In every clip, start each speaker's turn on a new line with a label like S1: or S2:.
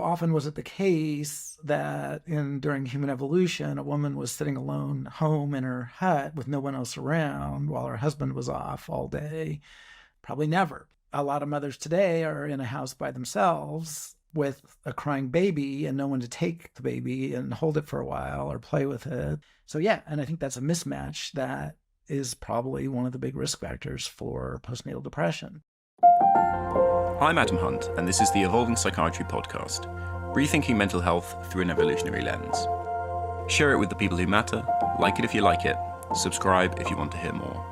S1: often was it the case that during human evolution, a woman was sitting alone home in her hut with no one else around while her husband was off all day? Probably never. A lot of mothers today are in a house by themselves with a crying baby and no one to take the baby and hold it for a while or play with it. So yeah, and I think that's a mismatch that is probably one of the big risk factors for postnatal depression.
S2: I'm Adam Hunt, and this is the Evolving Psychiatry podcast, rethinking mental health through an evolutionary lens. Share it with the people who matter, like it if you like it, subscribe if you want to hear more.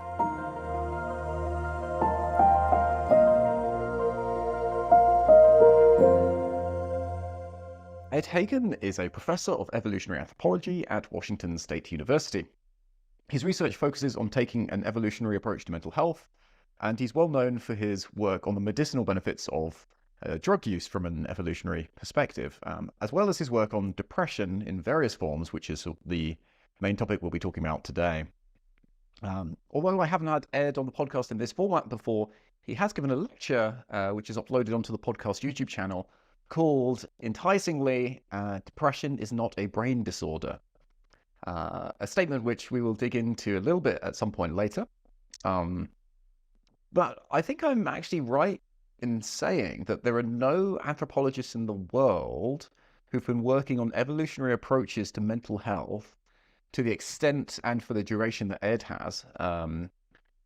S2: Ed Hagen is a professor of evolutionary anthropology at Washington State University. His research focuses on taking an evolutionary approach to mental health, and he's well known for his work on the medicinal benefits of drug use from an evolutionary perspective, as well as his work on depression in various forms, which is the main topic we'll be talking about today. Although I haven't had Ed on the podcast in this format before, he has given a lecture, which is uploaded onto the podcast YouTube channel, called, enticingly, Depression is Not a Brain Disorder. A statement which we will dig into a little bit at some point later. But I think I'm actually right in saying that there are no anthropologists in the world who've been working on evolutionary approaches to mental health to the extent and for the duration that Ed has.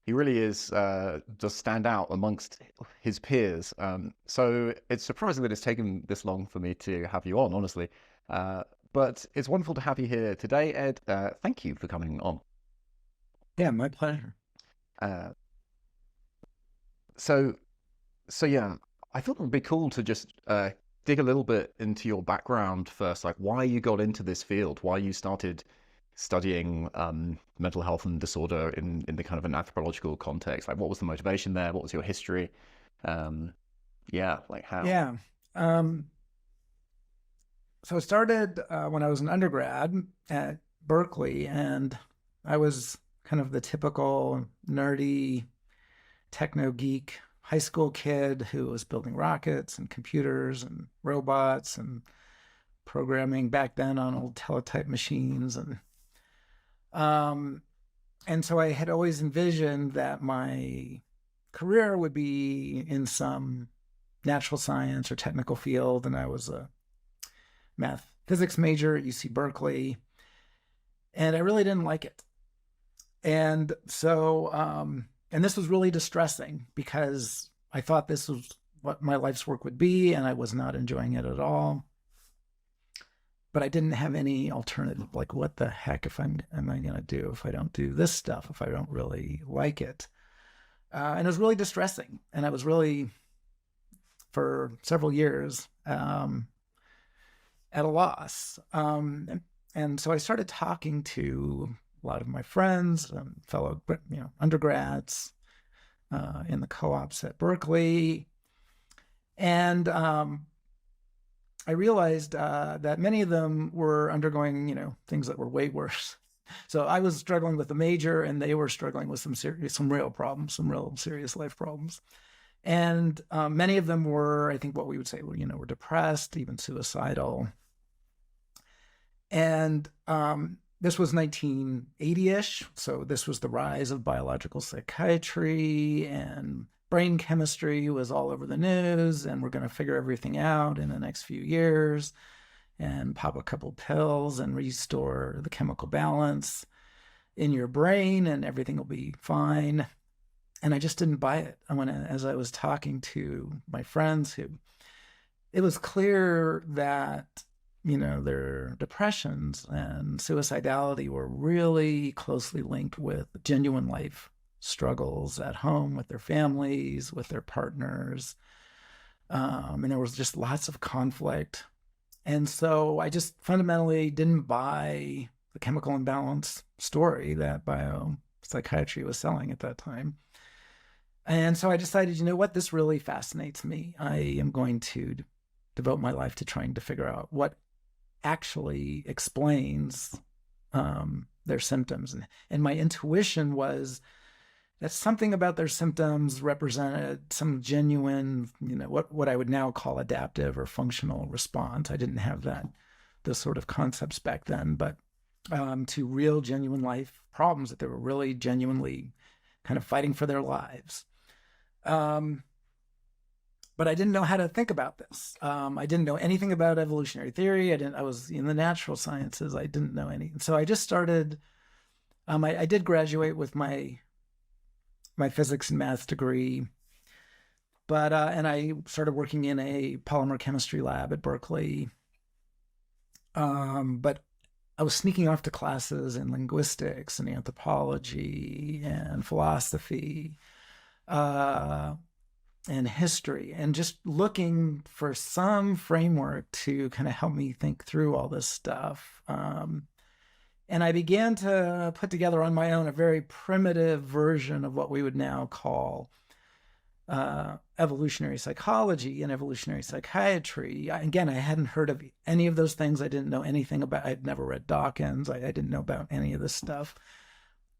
S2: He really does stand out amongst his peers. So it's surprising that it's taken this long for me to have you on, honestly. But it's wonderful to have you here today, Ed. Thank you for coming on.
S1: Yeah, my pleasure.
S2: So yeah, I thought it would be cool to just dig a little bit into your background first, like why you got into this field, why you started studying mental health and disorder in the kind of an anthropological context. Like, what was the motivation there? What was your history? Like how?
S1: Yeah. So it started when I was an undergrad at Berkeley, and I was kind of the typical nerdy techno geek high school kid who was building rockets and computers and robots and programming back then on old teletype machines. And so I had always envisioned that my career would be in some natural science or technical field. And I was a math physics major at UC Berkeley, and I really didn't like it. And so, and this was really distressing because I thought this was what my life's work would be, and I was not enjoying it at all. But I didn't have any alternative. Like, what the heck am I going to do if I don't do this stuff, if I don't really like it? And it was really distressing. And I was really, for several years, at a loss. And so I started talking to a lot of my friends, fellow undergrads in the co-ops at Berkeley. And I realized that many of them were undergoing, things that were way worse. So I was struggling with the major, and they were struggling with some real problems, some real serious life problems. And many of them were, I think, what we would say, were depressed, even suicidal. And this was 1980-ish. So this was the rise of biological psychiatry, and brain chemistry was all over the news, and we're going to figure everything out in the next few years and pop a couple pills and restore the chemical balance in your brain and everything will be fine. And I just didn't buy it. As I was talking to my friends, it was clear that, their depressions and suicidality were really closely linked with genuine life struggles at home with their families, with their partners. And there was just lots of conflict. And so I just fundamentally didn't buy the chemical imbalance story that biopsychiatry was selling at that time. And so I decided, this really fascinates me. I am going to devote my life to trying to figure out what actually explains their symptoms. And my intuition was that something about their symptoms represented some genuine, what I would now call adaptive or functional response. I didn't have those sort of concepts back then, but to real genuine life problems that they were really genuinely kind of fighting for their lives. But I didn't know how to think about this. I didn't know anything about evolutionary theory. I was in the natural sciences. I didn't know any. So I just started, I did graduate with my physics and math degree, but, and I started working in a polymer chemistry lab at Berkeley. But I was sneaking off to classes in linguistics and anthropology and philosophy, and history, and just looking for some framework to kind of help me think through all this stuff. And I began to put together on my own a very primitive version of what we would now call evolutionary psychology and evolutionary psychiatry. Again, I hadn't heard of any of those things. I didn't know anything about. I'd never read Dawkins. I didn't know about any of this stuff.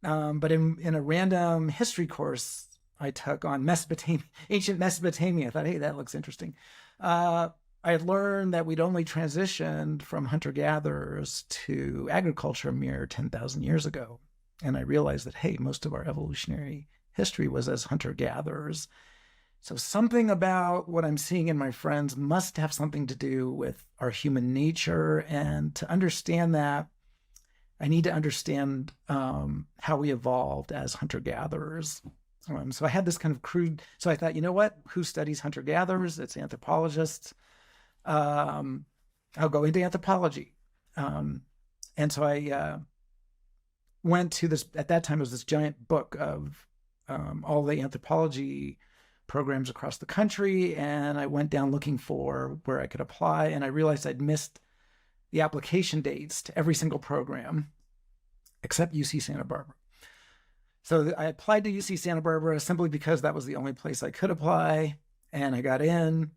S1: But in a random history course I took on Mesopotamia, ancient Mesopotamia, I thought, hey, that looks interesting. I had learned that we'd only transitioned from hunter-gatherers to agriculture a mere 10,000 years ago. And I realized that, hey, most of our evolutionary history was as hunter-gatherers. So something about what I'm seeing in my friends must have something to do with our human nature. And to understand that, I need to understand how we evolved as hunter-gatherers. So I had this kind of crude, so I thought, you know what, who studies hunter-gatherers? It's anthropologists. I'll go into anthropology. And so I went to this, at that time, it was this giant book of all the anthropology programs across the country. And I went down looking for where I could apply. And I realized I'd missed the application dates to every single program except UC Santa Barbara. So I applied to UC Santa Barbara simply because that was the only place I could apply, and I got in.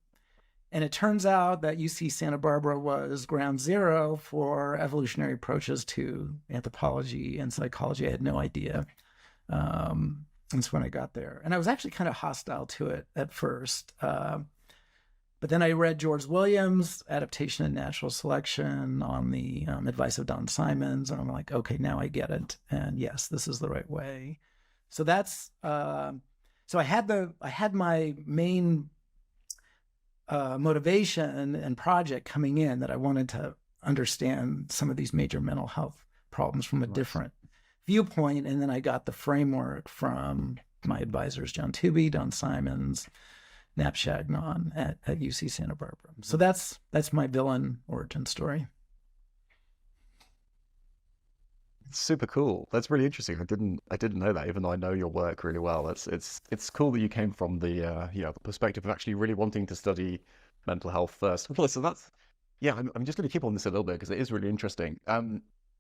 S1: And it turns out that UC Santa Barbara was ground zero for evolutionary approaches to anthropology and psychology. I had no idea. That's when I got there. And I was actually kind of hostile to it at first. But then I read George Williams' Adaptation and Natural Selection on the advice of Don Simons. And I'm like, okay, now I get it. And yes, this is the right way. So that's, so I had my main motivation and project coming in that I wanted to understand some of these major mental health problems from a different viewpoint. And then I got the framework from my advisors, John Tooby, Don Simons, Knapp Chagnon at UC Santa Barbara. So that's my villain origin story.
S2: Super cool. That's really interesting. I didn't know that, even though I know your work really well. It's cool that you came from the the perspective of actually really wanting to study mental health first. So that's I'm just going to keep on this a little bit because it is really interesting.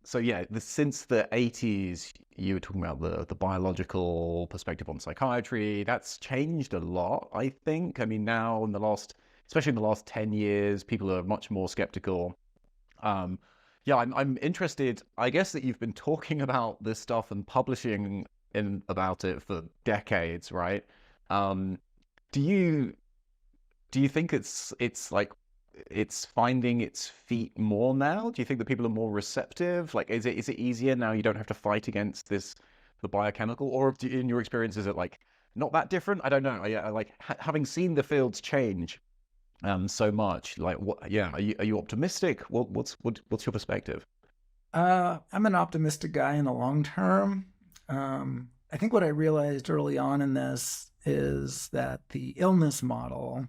S2: So yeah, since the 80s, you were talking about the biological perspective on psychiatry. That's changed a lot, I think. I mean, now especially in the last 10 years, people are much more skeptical. I'm interested, I guess, that you've been talking about this stuff and publishing about it for decades, right? Do you think it's like it's finding its feet more now? Do you think that people are more receptive? Like, is it easier now? You don't have to fight against the biochemical, or in your experience, is it like not that different? I don't know. Having seen the fields change so much. Like, what? Yeah, are you optimistic? What's your perspective?
S1: I'm an optimistic guy in the long term. I think what I realized early on in this is that the illness model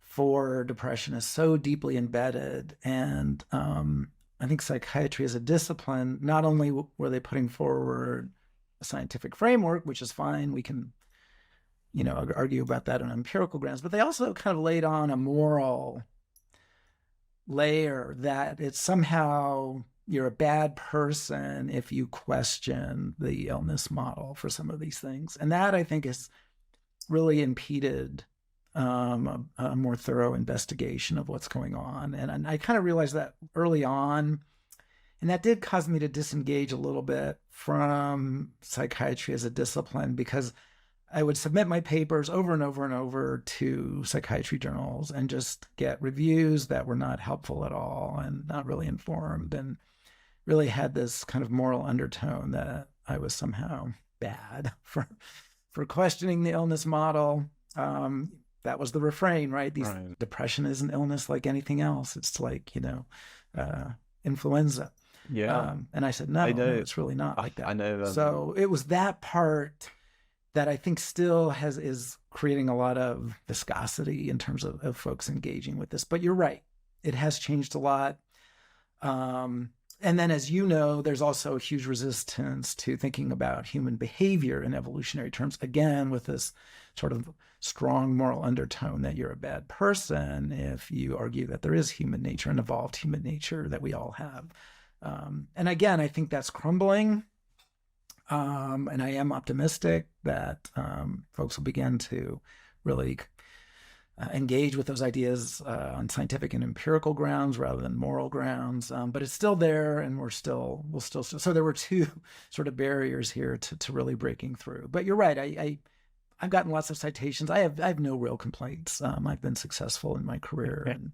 S1: for depression is so deeply embedded. And I think psychiatry as a discipline, not only were they putting forward a scientific framework, which is fine, we can, argue about that on empirical grounds, but they also kind of laid on a moral layer that it's somehow you're a bad person if you question the illness model for some of these things. And that, I think, has really impeded a more thorough investigation of what's going on. And I kind of realized that early on. And that did cause me to disengage a little bit from psychiatry as a discipline, because I would submit my papers over and over and over to psychiatry journals and just get reviews that were not helpful at all and not really informed, and really had this kind of moral undertone that I was somehow bad for questioning the illness model. That was the refrain, right?
S2: Right.
S1: Depression is an illness like anything else. It's like, influenza.
S2: Yeah.
S1: And I said,
S2: I
S1: no,
S2: know.
S1: it's really not like
S2: I
S1: that.
S2: know.
S1: So it was that part that I think still is creating a lot of viscosity in terms of folks engaging with this. But you're right, it has changed a lot. And then, as you know, there's also a huge resistance to thinking about human behavior in evolutionary terms, again, with this sort of strong moral undertone that you're a bad person if you argue that there is human nature, an evolved human nature that we all have. And again, I think that's crumbling. And I am optimistic that folks will begin to really engage with those ideas on scientific and empirical grounds rather than moral grounds. But it's still there, and we'll still. So there were two sort of barriers here to really breaking through. But you're right. I've gotten lots of citations. I have no real complaints. I've been successful in my career, and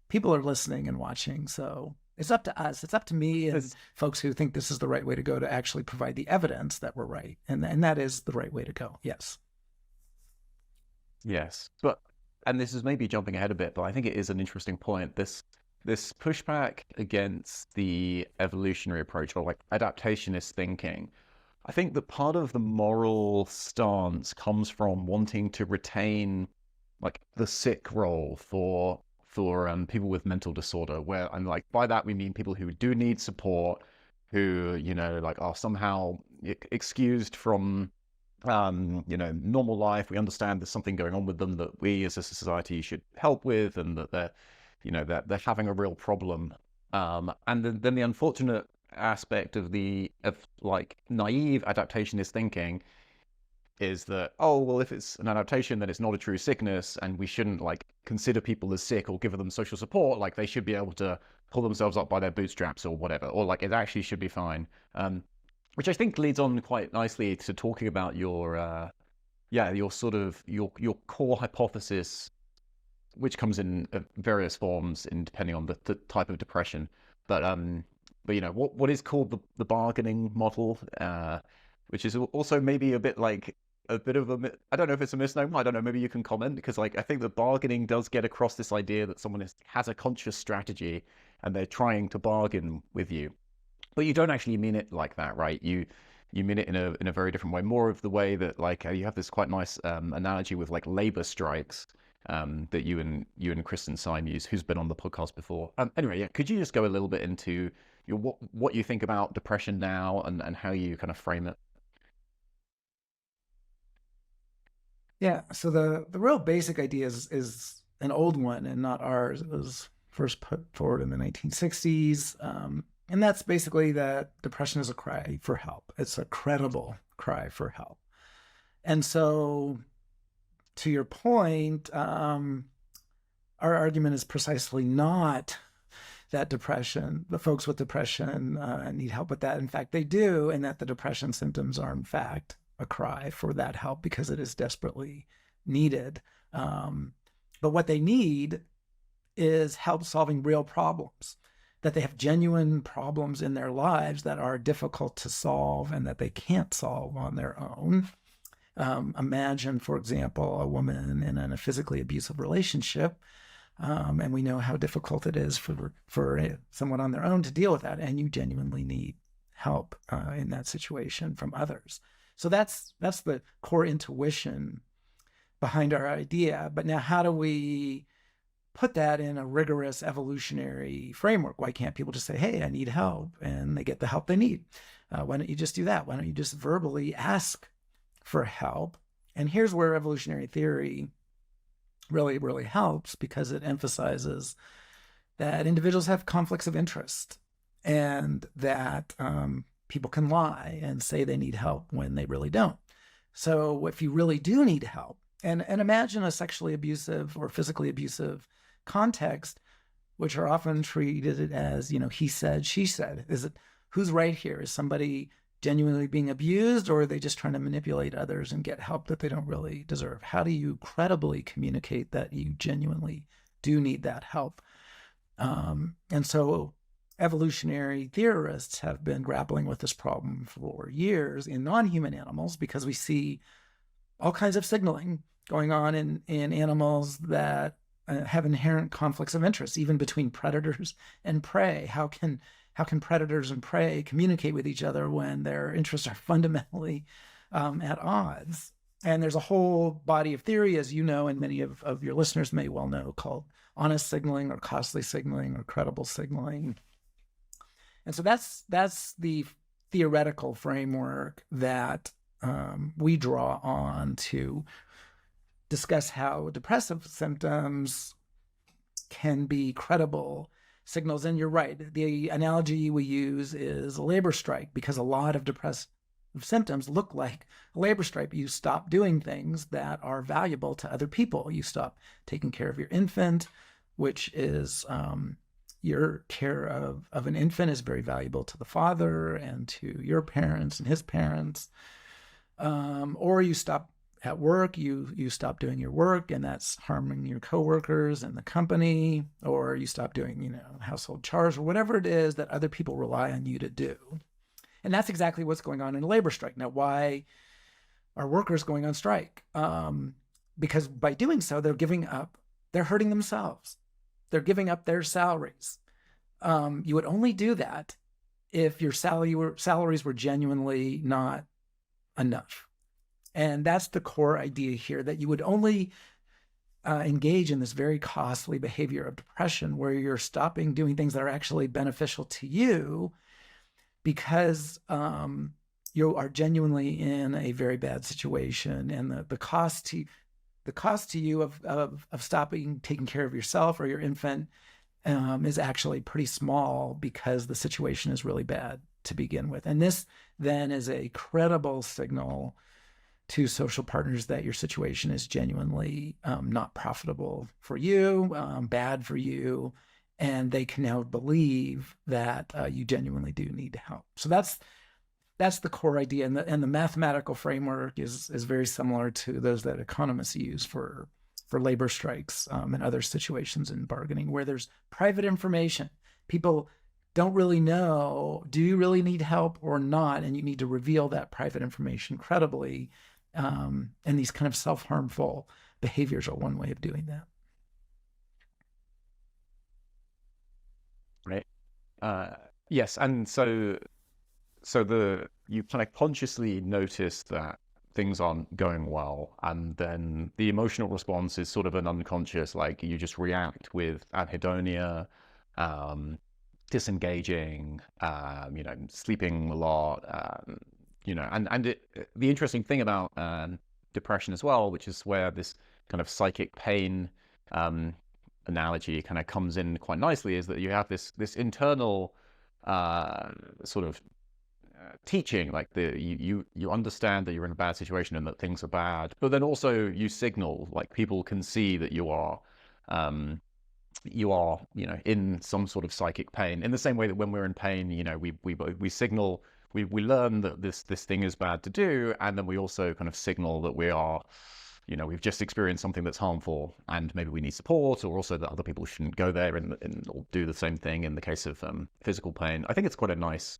S1: people are listening and watching. So it's up to us. It's up to me and folks who think this is the right way to go to actually provide the evidence that we're right, and that is the right way to go. Yes.
S2: Yes, and this is maybe jumping ahead a bit, but I think it is an interesting point. This pushback against the evolutionary approach, or like adaptationist thinking. I think that part of the moral stance comes from wanting to retain like the sick role for people with mental disorder, where, and like by that we mean people who do need support, who like are somehow excused from normal life. We understand there's something going on with them that we as a society should help with, and that they're having a real problem. And then the unfortunate aspect of like naive adaptationist thinking is that, oh well, if it's an adaptation, then it's not a true sickness, and we shouldn't like consider people as sick or give them social support. Like they should be able to pull themselves up by their bootstraps or whatever, or like it actually should be fine. Which I think leads on quite nicely to talking about your sort of your core hypothesis, which comes in various forms in depending on the type of depression. But what is called the bargaining model, which is also maybe a bit like a bit of a, I don't know if it's a misnomer. I don't know. Maybe you can comment, because like I think that bargaining does get across this idea that someone has a conscious strategy and they're trying to bargain with you. But you don't actually mean it like that, right? You mean it in a very different way, more of the way that like you have this quite nice analogy with like labor strikes that you and Kristen Syme use, who's been on the podcast before. Anyway, yeah, could you just go a little bit into what you think about depression now and how you kind of frame it?
S1: Yeah. So the real basic idea is an old one and not ours. It was first put forward in the 1960s. And that's basically that depression is a cry for help. It's a credible cry for help. And so, to your point, our argument is precisely not that the folks with depression need help with that. In fact, they do, and that the depression symptoms are, in fact, a cry for that help because it is desperately needed. But what they need is help solving real problems, that they have genuine problems in their lives that are difficult to solve and that they can't solve on their own. Imagine, for example, a woman in a physically abusive relationship, and we know how difficult it is for someone on their own to deal with that, and you genuinely need help in that situation from others. So that's the core intuition behind our idea. But now, how do we put that in a rigorous evolutionary framework? Why can't people just say, hey, I need help, and they get the help they need? Why don't you just do that? Why don't you just verbally ask for help? And here's where evolutionary theory really, really helps, because it emphasizes that individuals have conflicts of interest, and that people can lie and say they need help when they really don't. So if you really do need help, and imagine a sexually abusive or physically abusive context, which are often treated as, he said, she said. Is it who's right here? Is somebody genuinely being abused, or are they just trying to manipulate others and get help that they don't really deserve? How do you credibly communicate that you genuinely do need that help? And so evolutionary theorists have been grappling with this problem for years in non-human animals, because we see all kinds of signaling going on in animals that have inherent conflicts of interest, even between predators and prey. How can predators and prey communicate with each other when their interests are fundamentally at odds? And there's a whole body of theory, as you know, and many of your listeners may well know, called honest signaling or costly signaling or credible signaling. And so that's the theoretical framework that we draw on to discuss how depressive symptoms can be credible signals. And you're right. The analogy we use is a labor strike, because a lot of depressive symptoms look like a labor strike. You stop doing things that are valuable to other people. You stop taking care of your infant, which is your care of an infant is very valuable to the father and to your parents and his parents. Or you stop at work, you stop doing your work, and that's harming your coworkers and the company. Or you stop doing, household chores or whatever it is that other people rely on you to do. And that's exactly what's going on in a labor strike. Now, why are workers going on strike? Because by doing so, they're hurting themselves. They're giving up their salaries. You would only do that if your salaries were genuinely not enough. And that's the core idea here, that you would only engage in this very costly behavior of depression, where you're stopping doing things that are actually beneficial to you because you are genuinely in a very bad situation. And the cost to you of stopping taking care of yourself or your infant is actually pretty small, because the situation is really bad to begin with. And this then is a credible signal to social partners that your situation is genuinely not profitable for you, bad for you, and they can now believe that you genuinely do need help. So that's the core idea, and the mathematical framework is very similar to those that economists use for labor strikes and other situations in bargaining, where there's private information. People don't really know, do you really need help or not? And you need to reveal that private information credibly. And these kind of self-harmful behaviors are one way of doing that.
S2: Right. Yes. And so you kind of consciously notice that things aren't going well, and then the emotional response is sort of an unconscious, like you just react with anhedonia, disengaging, sleeping a lot, the interesting thing about depression as well, which is where this kind of psychic pain analogy kind of comes in quite nicely, is that you have this internal sort of teaching, like you understand that you're in a bad situation and that things are bad, but then also you signal, like people can see that you are in some sort of psychic pain, in the same way that when we're in pain, we signal, we learn that this thing is bad to do, and then we also kind of signal that we are, we've just experienced something that's harmful, and maybe we need support, or also that other people shouldn't go there and or do the same thing in the case of physical pain. I think it's quite a nice,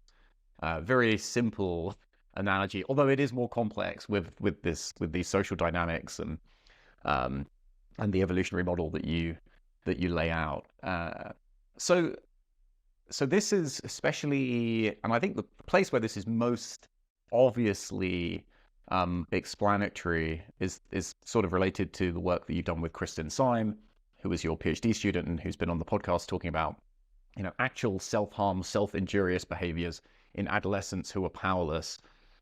S2: very simple analogy, although it is more complex with these social dynamics and the evolutionary model that you lay out. So this is especially, and I think the place where this is most obviously explanatory is sort of related to the work that you've done with Kristen Syme, who was your PhD student and who's been on the podcast talking about, actual self-harm, self-injurious behaviors in adolescents who are powerless,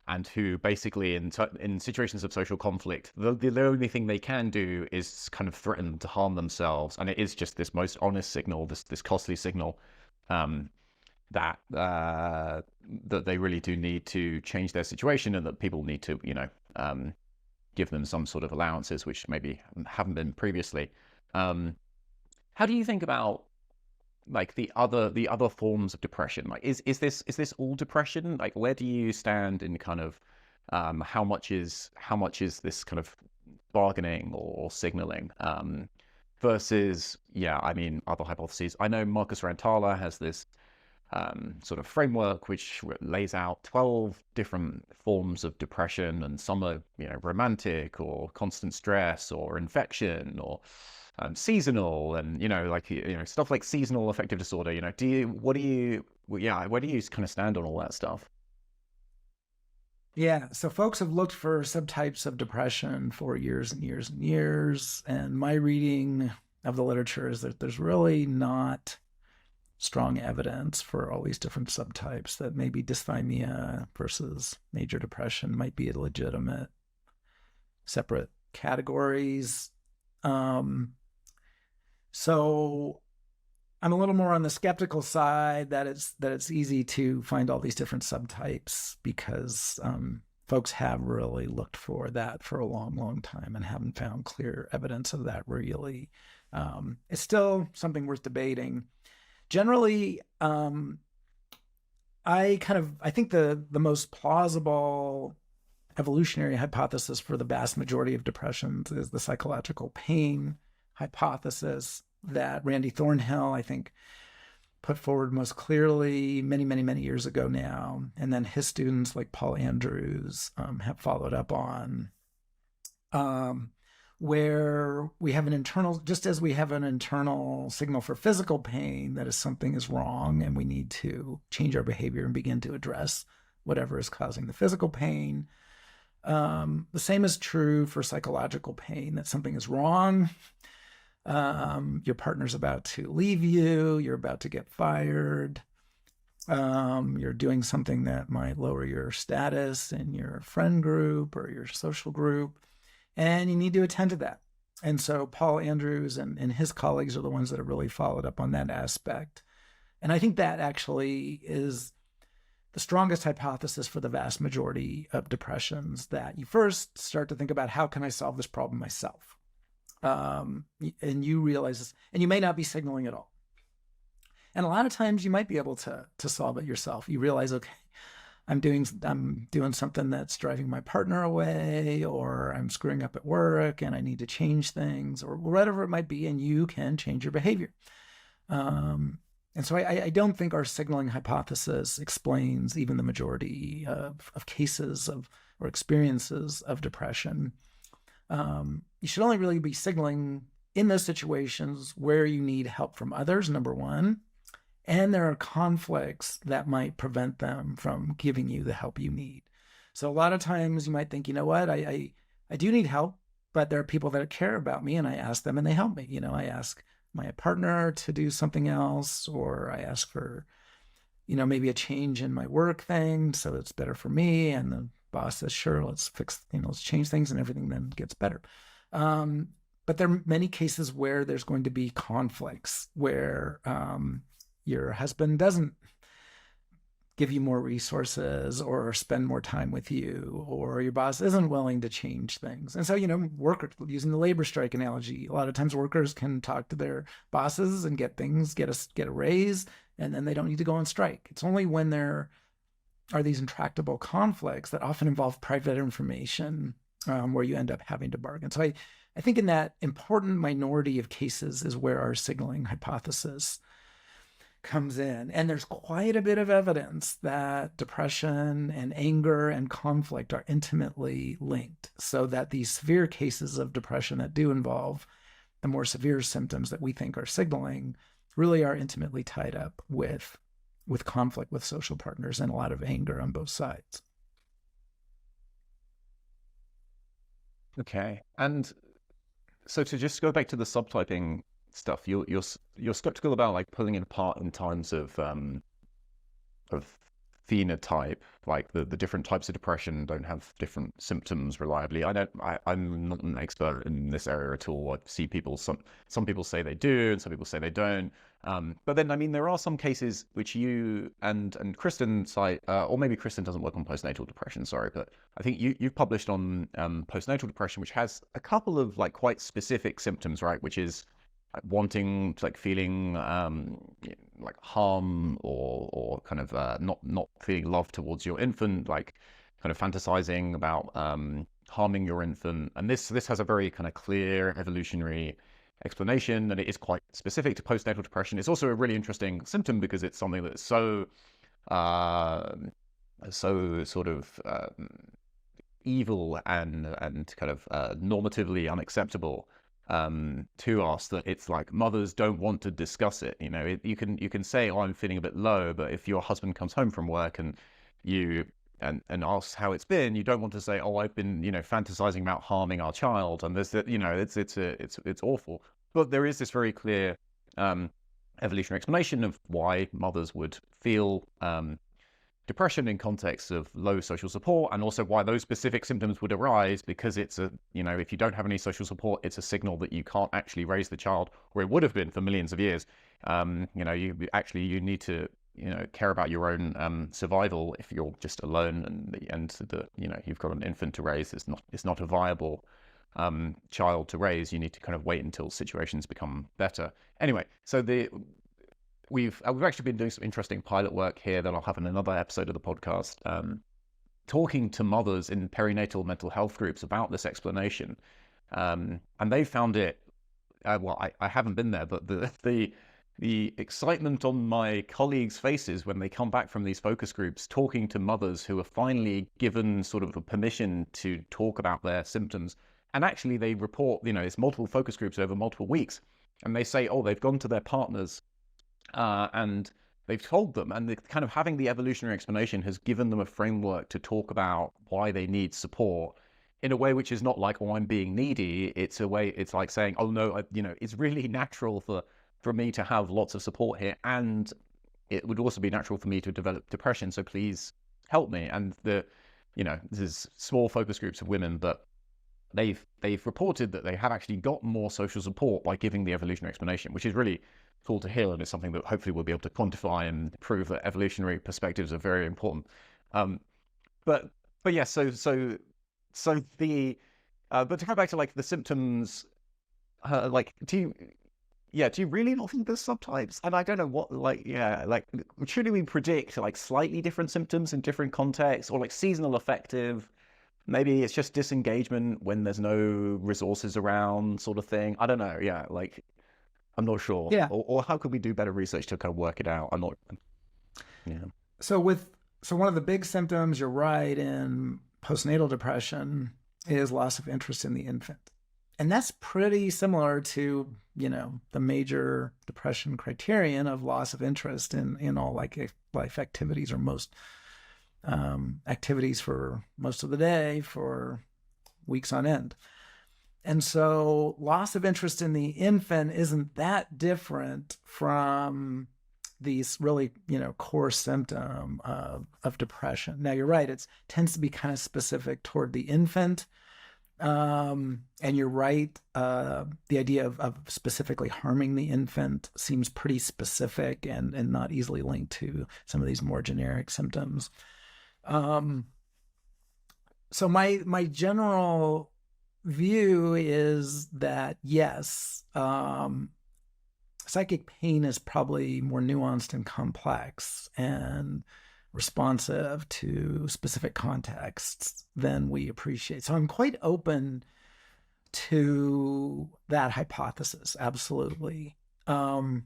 S2: and who basically in situations of social conflict, the only thing they can do is kind of threaten to harm themselves. And it is just this most honest signal, this costly signal, that they really do need to change their situation, and that people need to, give them some sort of allowances, which maybe haven't been previously. How do you think about like the other forms of depression? Like, is this all depression? Like, where do you stand in kind of how much is this kind of bargaining or signaling versus, yeah, I mean, other hypotheses. I know Marcus Rantala has this sort of framework which lays out 12 different forms of depression, and some are, romantic or constant stress or infection or seasonal, and like stuff like seasonal affective disorder. Where do you kind of stand on all that stuff?
S1: Yeah, so folks have looked for subtypes of depression for years and years and years. And my reading of the literature is that there's really not strong evidence for all these different subtypes, that maybe dysthymia versus major depression might be a legitimate separate categories. Um, so I'm a little more on the skeptical side that it's easy to find all these different subtypes, because folks have really looked for that for a long, long time and haven't found clear evidence of that really. It's still something worth debating. Generally, I think the most plausible evolutionary hypothesis for the vast majority of depressions is the psychological pain hypothesis that Randy Thornhill, I think, put forward most clearly many, many, many years ago now. And then his students like Paul Andrews have followed up on, where we have an internal, just as we have an internal signal for physical pain, that is something is wrong and we need to change our behavior and begin to address whatever is causing the physical pain. The same is true for psychological pain, that something is wrong. Your partner's about to leave you, you're about to get fired, you're doing something that might lower your status in your friend group or your social group, and you need to attend to that. And so Paul Andrews and his colleagues are the ones that have really followed up on that aspect. And I think that actually is the strongest hypothesis for the vast majority of depressions, that you first start to think about, how can I solve this problem myself? And you realize this, and you may not be signaling at all. And a lot of times you might be able to solve it yourself. You realize, okay, I'm doing something that's driving my partner away, or I'm screwing up at work and I need to change things, or whatever it might be, and you can change your behavior. And so I don't think our signaling hypothesis explains even the majority of cases or experiences of depression. You should only really be signaling in those situations where you need help from others, number one, and there are conflicts that might prevent them from giving you the help you need. So a lot of times you might think, you know what, I do need help, but there are people that care about me, and I ask them and they help me. I ask my partner to do something else, or I ask for, maybe a change in my work thing so it's better for me. And the boss says, sure, let's fix, let's change things, and everything then gets better. But there are many cases where there's going to be conflicts, where your husband doesn't give you more resources or spend more time with you, or your boss isn't willing to change things. And so, workers, using the labor strike analogy, a lot of times workers can talk to their bosses and get a raise, and then they don't need to go on strike. It's only when there are these intractable conflicts that often involve private information, where you end up having to bargain. So I think in that important minority of cases is where our signaling hypothesis comes in. And there's quite a bit of evidence that depression and anger and conflict are intimately linked, so that these severe cases of depression that do involve the more severe symptoms that we think are signaling really are intimately tied up with conflict with social partners and a lot of anger on both sides.
S2: Okay. And so to just go back to the subtyping stuff, you're skeptical about like pulling it apart in terms of phenotype, like the different types of depression don't have different symptoms reliably. I'm not an expert in this area at all. I see people, some people say they do, and some people say they don't. But then, I mean, there are some cases which you and Kristen cite, or maybe Kristen doesn't work on postnatal depression, sorry, but I think you've published on postnatal depression, which has a couple of like quite specific symptoms, right? Which is like wanting, like feeling like harm or kind of not feeling love towards your infant, like kind of fantasizing about harming your infant. And this has a very kind of clear evolutionary explanation, and it is quite specific to postnatal depression. It's also a really interesting symptom because it's something that's so sort of evil and kind of normatively unacceptable to us, that it's like mothers don't want to discuss it. You know, you can say, oh, I'm feeling a bit low, but if your husband comes home from work and you and asks how it's been, you don't want to say, oh, I've been, you know, fantasizing about harming our child, and this, you know, it's awful. But there is this very clear evolutionary explanation of why mothers would feel depression in context of low social support, and also why those specific symptoms would arise, because it's a, you know, if you don't have any social support, it's a signal that you can't actually raise the child, or it would have been for millions of years. You know, you need to, you know, care about your own survival. If you're just alone and the, you know, you've got an infant to raise, it's not a viable child to raise. You need to kind of wait until situations become better. Anyway, so we've actually been doing some interesting pilot work here that I'll have in another episode of the podcast, talking to mothers in perinatal mental health groups about this explanation, and they found it. Well, I haven't been there, but the excitement on my colleagues' faces when they come back from these focus groups, talking to mothers who are finally given sort of a permission to talk about their symptoms, and actually they report, you know, it's multiple focus groups over multiple weeks, and they say, oh, they've gone to their partners. And they've told them, and kind of having the evolutionary explanation has given them a framework to talk about why they need support in a way which is not like, oh, I'm being needy. It's a way, it's like saying, oh no, you know, it's really natural for me to have lots of support here, and it would also be natural for me to develop depression. So please help me. And you know, this is small focus groups of women, but they've reported that they have actually got more social support by giving the evolutionary explanation, which is really cool to hear, and it's something that hopefully we'll be able to quantify and prove that evolutionary perspectives are very important. But yeah, so the but to come back to like the symptoms, like do you really not think there's subtypes? And I don't know what, like, yeah, like should we predict like slightly different symptoms in different contexts, or like seasonal affective? Maybe it's just disengagement when there's no resources around, sort of thing. I don't know. Yeah, like I'm not sure.
S1: Yeah.
S2: Or how could we do better research to kind of work it out? I'm not. Yeah.
S1: So one of the big symptoms, you're right, in postnatal depression is loss of interest in the infant. And that's pretty similar to, you know, the major depression criterion of loss of interest in all like life activities, or most activities for most of the day for weeks on end. And so loss of interest in the infant isn't that different from these really, you know, core symptom of depression. Now, you're right, it tends to be kind of specific toward the infant. And you're right, the idea of specifically harming the infant seems pretty specific and not easily linked to some of these more generic symptoms. So my general view is that yes, psychic pain is probably more nuanced and complex and responsive to specific contexts than we appreciate. So I'm quite open to that hypothesis, absolutely. But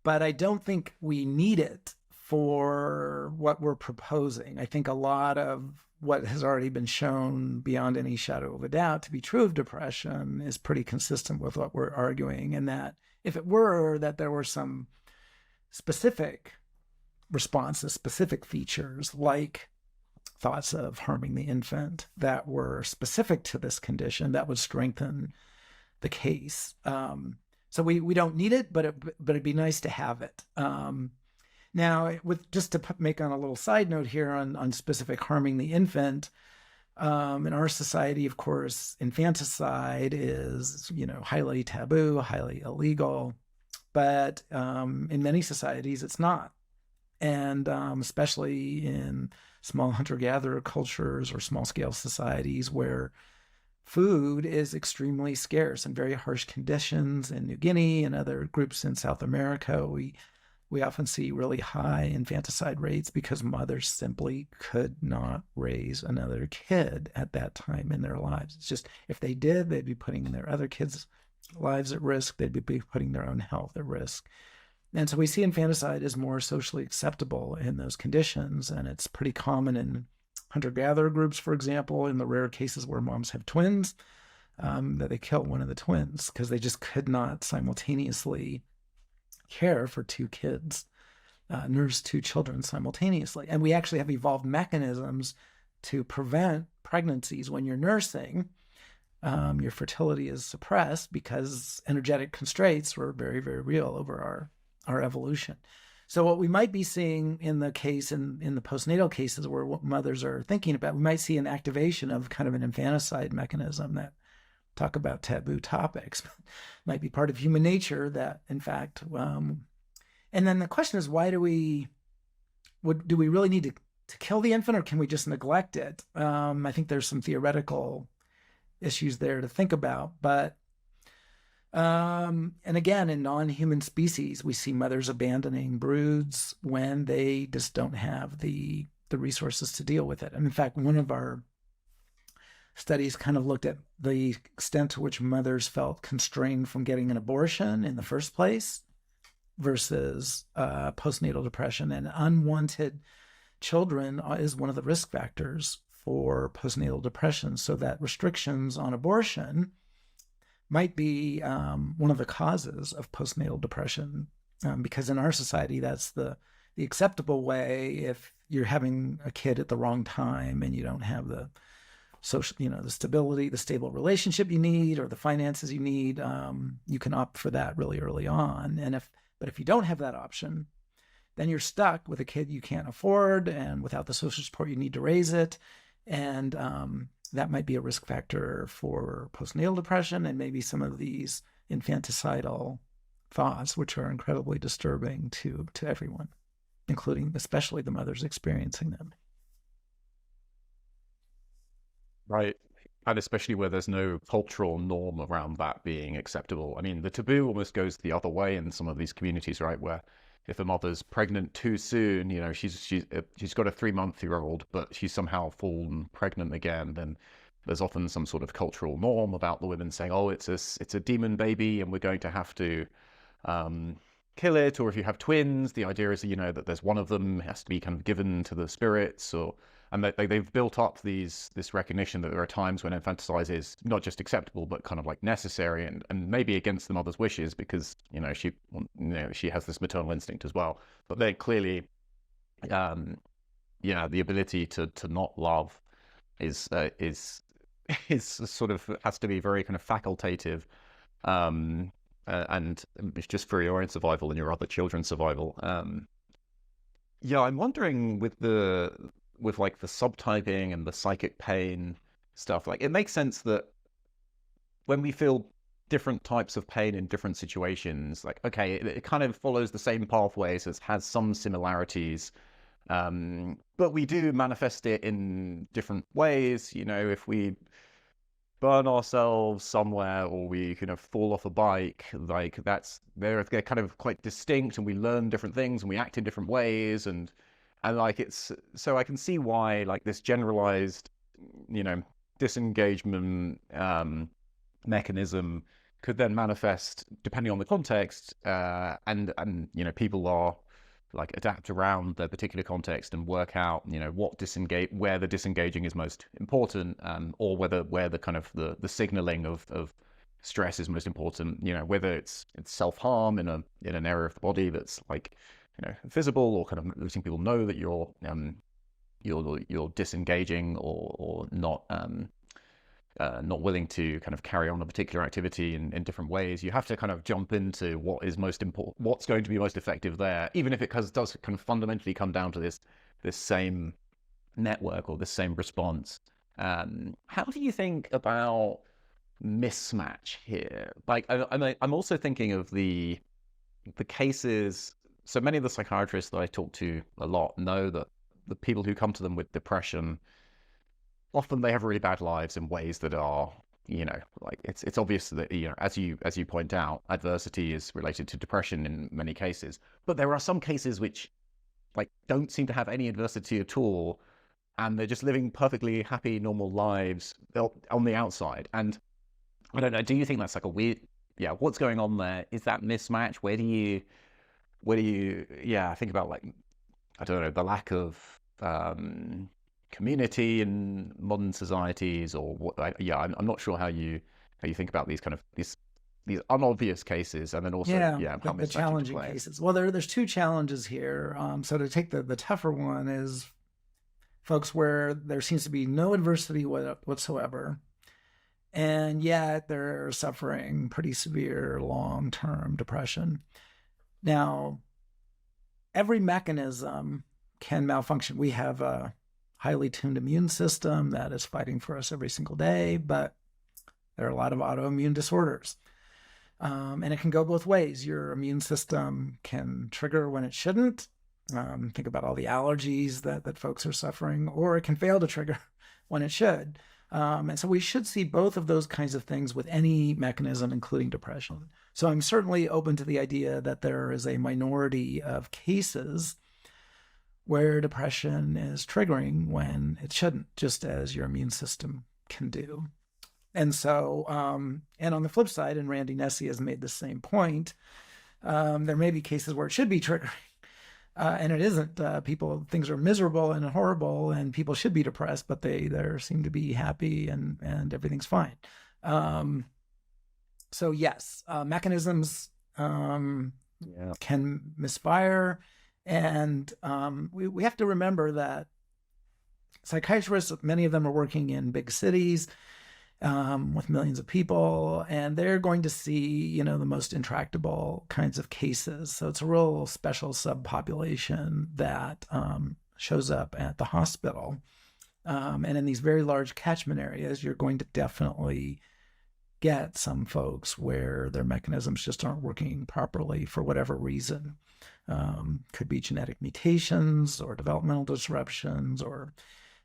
S1: I don't think we need it for what we're proposing. I think a lot of what has already been shown beyond any shadow of a doubt to be true of depression is pretty consistent with what we're arguing, and that if it were that there were some specific responses, specific features like thoughts of harming the infant that were specific to this condition, that would strengthen the case. So we don't need it, but it'd be nice to have it. Now, with just to make on a little side note here on specific harming the infant, in our society, of course, infanticide is, you know, highly taboo, highly illegal, but in many societies it's not. And especially in small hunter-gatherer cultures or small-scale societies where food is extremely scarce and very harsh conditions in New Guinea and other groups in South America. We often see really high infanticide rates because mothers simply could not raise another kid at that time in their lives. It's just, if they did, they'd be putting their other kids' lives at risk. They'd be putting their own health at risk. And so we see infanticide as more socially acceptable in those conditions. And it's pretty common in hunter-gatherer groups, for example, in the rare cases where moms have twins, that they kill one of the twins because they just could not simultaneously care for two kids, nurse two children simultaneously. And we actually have evolved mechanisms to prevent pregnancies when you're nursing. Your fertility is suppressed because energetic constraints were very, very real over our evolution. So what we might be seeing in the case in the postnatal cases where what mothers are thinking about, we might see an activation of kind of an infanticide mechanism that, talk about taboo topics, might be part of human nature that, in fact, and then the question is, why do we really need to kill the infant, or can we just neglect it? I think there's some theoretical issues there to think about, but and again, in non-human species, we see mothers abandoning broods when they just don't have the resources to deal with it. And in fact, one of our studies kind of looked at the extent to which mothers felt constrained from getting an abortion in the first place versus postnatal depression. And unwanted children is one of the risk factors for postnatal depression. So that restrictions on abortion might be one of the causes of postnatal depression, because in our society, that's the acceptable way. If you're having a kid at the wrong time and you don't have the social, the stability, the stable relationship you need, or the finances you need, you can opt for that really early on. But if you don't have that option, then you're stuck with a kid you can't afford and without the social support you need to raise it. And that might be a risk factor for postnatal depression and maybe some of these infanticidal thoughts, which are incredibly disturbing to everyone, including especially the mothers experiencing them.
S2: Right. And especially where there's no cultural norm around that being acceptable. I mean, the taboo almost goes the other way in some of these communities, right? Where if a mother's pregnant too soon, she's got a 3-month-old, but she's somehow fallen pregnant again, then there's often some sort of cultural norm about the women saying, "Oh, it's a demon baby, and we're going to have to kill it." Or if you have twins, the idea is that there's one of them has to be kind of given to the spirits, and they've built up this recognition that there are times when infanticide is not just acceptable, but kind of like necessary, and maybe against the mother's wishes, because she has this maternal instinct as well. But they clearly, the ability to not love is sort of has to be very kind of facultative, and it's just for your own survival and your other children's survival. I'm wondering with like the subtyping and the psychic pain stuff, like it makes sense that when we feel different types of pain in different situations, like, okay, it kind of follows the same pathways, it has some similarities, but we do manifest it in different ways. If we burn ourselves somewhere or we kind of fall off a bike, like they're kind of quite distinct, and we learn different things and we act in different ways, and like it's so I can see why like this generalized disengagement mechanism could then manifest depending on the context, and people are like adapt around their particular context and work out where the disengaging is most important, or where the kind of the signaling of stress is most important, whether it's self-harm in an area of the body that's like visible, or kind of letting people know that you're disengaging, or not willing to kind of carry on a particular activity in different ways. You have to kind of jump into what is most important, what's going to be most effective there, even if it does kind of fundamentally come down to this same network or this same response. How do you think about mismatch here? Like, I'm also thinking of the cases. So many of the psychiatrists that I talk to a lot know that the people who come to them with depression, often they have really bad lives in ways that are like it's obvious that, as you point out, adversity is related to depression in many cases, but there are some cases which like don't seem to have any adversity at all, and they're just living perfectly happy, normal lives on the outside. And I don't know, do you think that's like a weird, yeah, what's going on there? Is that mismatch? Where do you, yeah, think about like, I don't know, the lack of community in modern societies, or what? I'm not sure how you think about these unobvious cases, and then also,
S1: Yeah,
S2: yeah, how
S1: the
S2: mismatch into
S1: challenging
S2: play.
S1: cases. Well, there's two challenges here. So to take the tougher one is folks where there seems to be no adversity whatsoever, and yet they're suffering pretty severe long-term depression. Now, every mechanism can malfunction. We have a highly tuned immune system that is fighting for us every single day, but there are a lot of autoimmune disorders. And it can go both ways. Your immune system can trigger when it shouldn't. Think about all the allergies that folks are suffering, or it can fail to trigger when it should. And so we should see both of those kinds of things with any mechanism, including depression. So I'm certainly open to the idea that there is a minority of cases where depression is triggering when it shouldn't, just as your immune system can do. And so, and on the flip side, and Randy Nesse has made the same point, there may be cases where it should be triggering, and it isn't. Things are miserable and horrible, and people should be depressed, but they seem to be happy, and everything's fine. So yes, mechanisms can misfire, and we have to remember that psychiatrists, many of them are working in big cities with millions of people, and they're going to see, the most intractable kinds of cases. So it's a real special subpopulation that shows up at the hospital. And in these very large catchment areas, you're going to definitely get some folks where their mechanisms just aren't working properly for whatever reason. Could be genetic mutations or developmental disruptions, or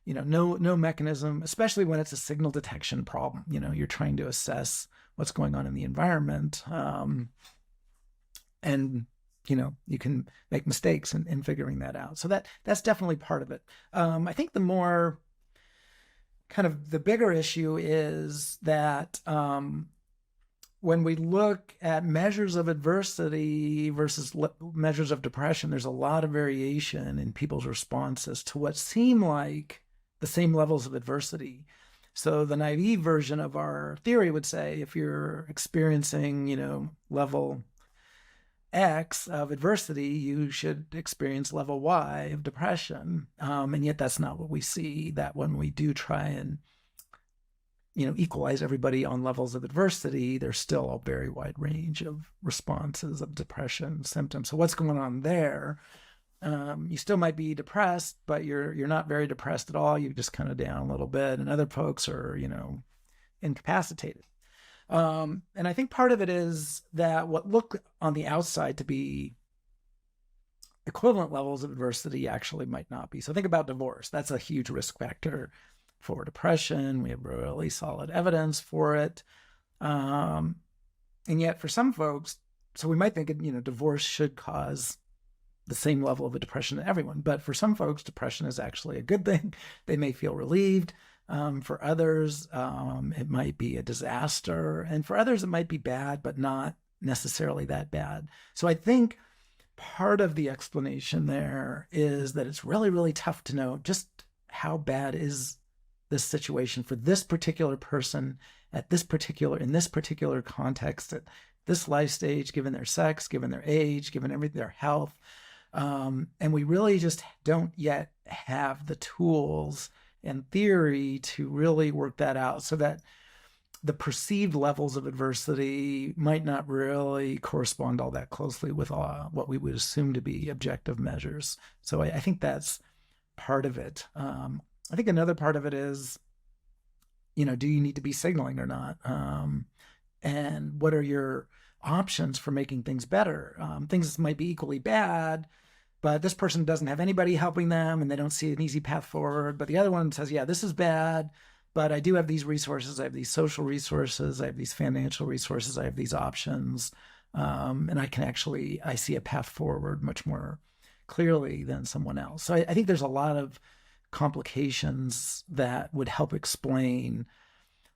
S1: no mechanism, especially when it's a signal detection problem. You're trying to assess what's going on in the environment. And, you can make mistakes in figuring that out. So that's definitely part of it. I think the more kind of the bigger issue is that when we look at measures of adversity versus measures of depression, there's a lot of variation in people's responses to what seem like the same levels of adversity. So the naive version of our theory would say if you're experiencing, level X of adversity, you should experience level Y of depression. And yet that's not what we see, that when we do try and, equalize everybody on levels of adversity, there's still a very wide range of responses of depression symptoms. So what's going on there? You still might be depressed, but you're not very depressed at all. You're just kind of down a little bit, and other folks are, incapacitated. And I think part of it is that what look on the outside to be equivalent levels of adversity actually might not be. So think about divorce. That's a huge risk factor for depression. We have really solid evidence for it. And yet for some folks, so we might think, divorce should cause the same level of a depression to everyone. But for some folks, depression is actually a good thing. They may feel relieved. For others, it might be a disaster. And for others, it might be bad, but not necessarily that bad. So I think part of the explanation there is that it's really, really tough to know just how bad is this situation for this particular person in this particular context, at this life stage, given their sex, given their age, given their health. And we really just don't yet have the tools and theory to really work that out, so that the perceived levels of adversity might not really correspond all that closely with what we would assume to be objective measures. So I think that's part of it. I think another part of it is, do you need to be signaling or not? And what are your options for making things better? Things might be equally bad, but this person doesn't have anybody helping them and they don't see an easy path forward. But the other one says, yeah, this is bad, But I do have these resources. I have these social resources. I have these financial resources. I have these options. And I see a path forward much more clearly than someone else. So I think there's a lot of complications that would help explain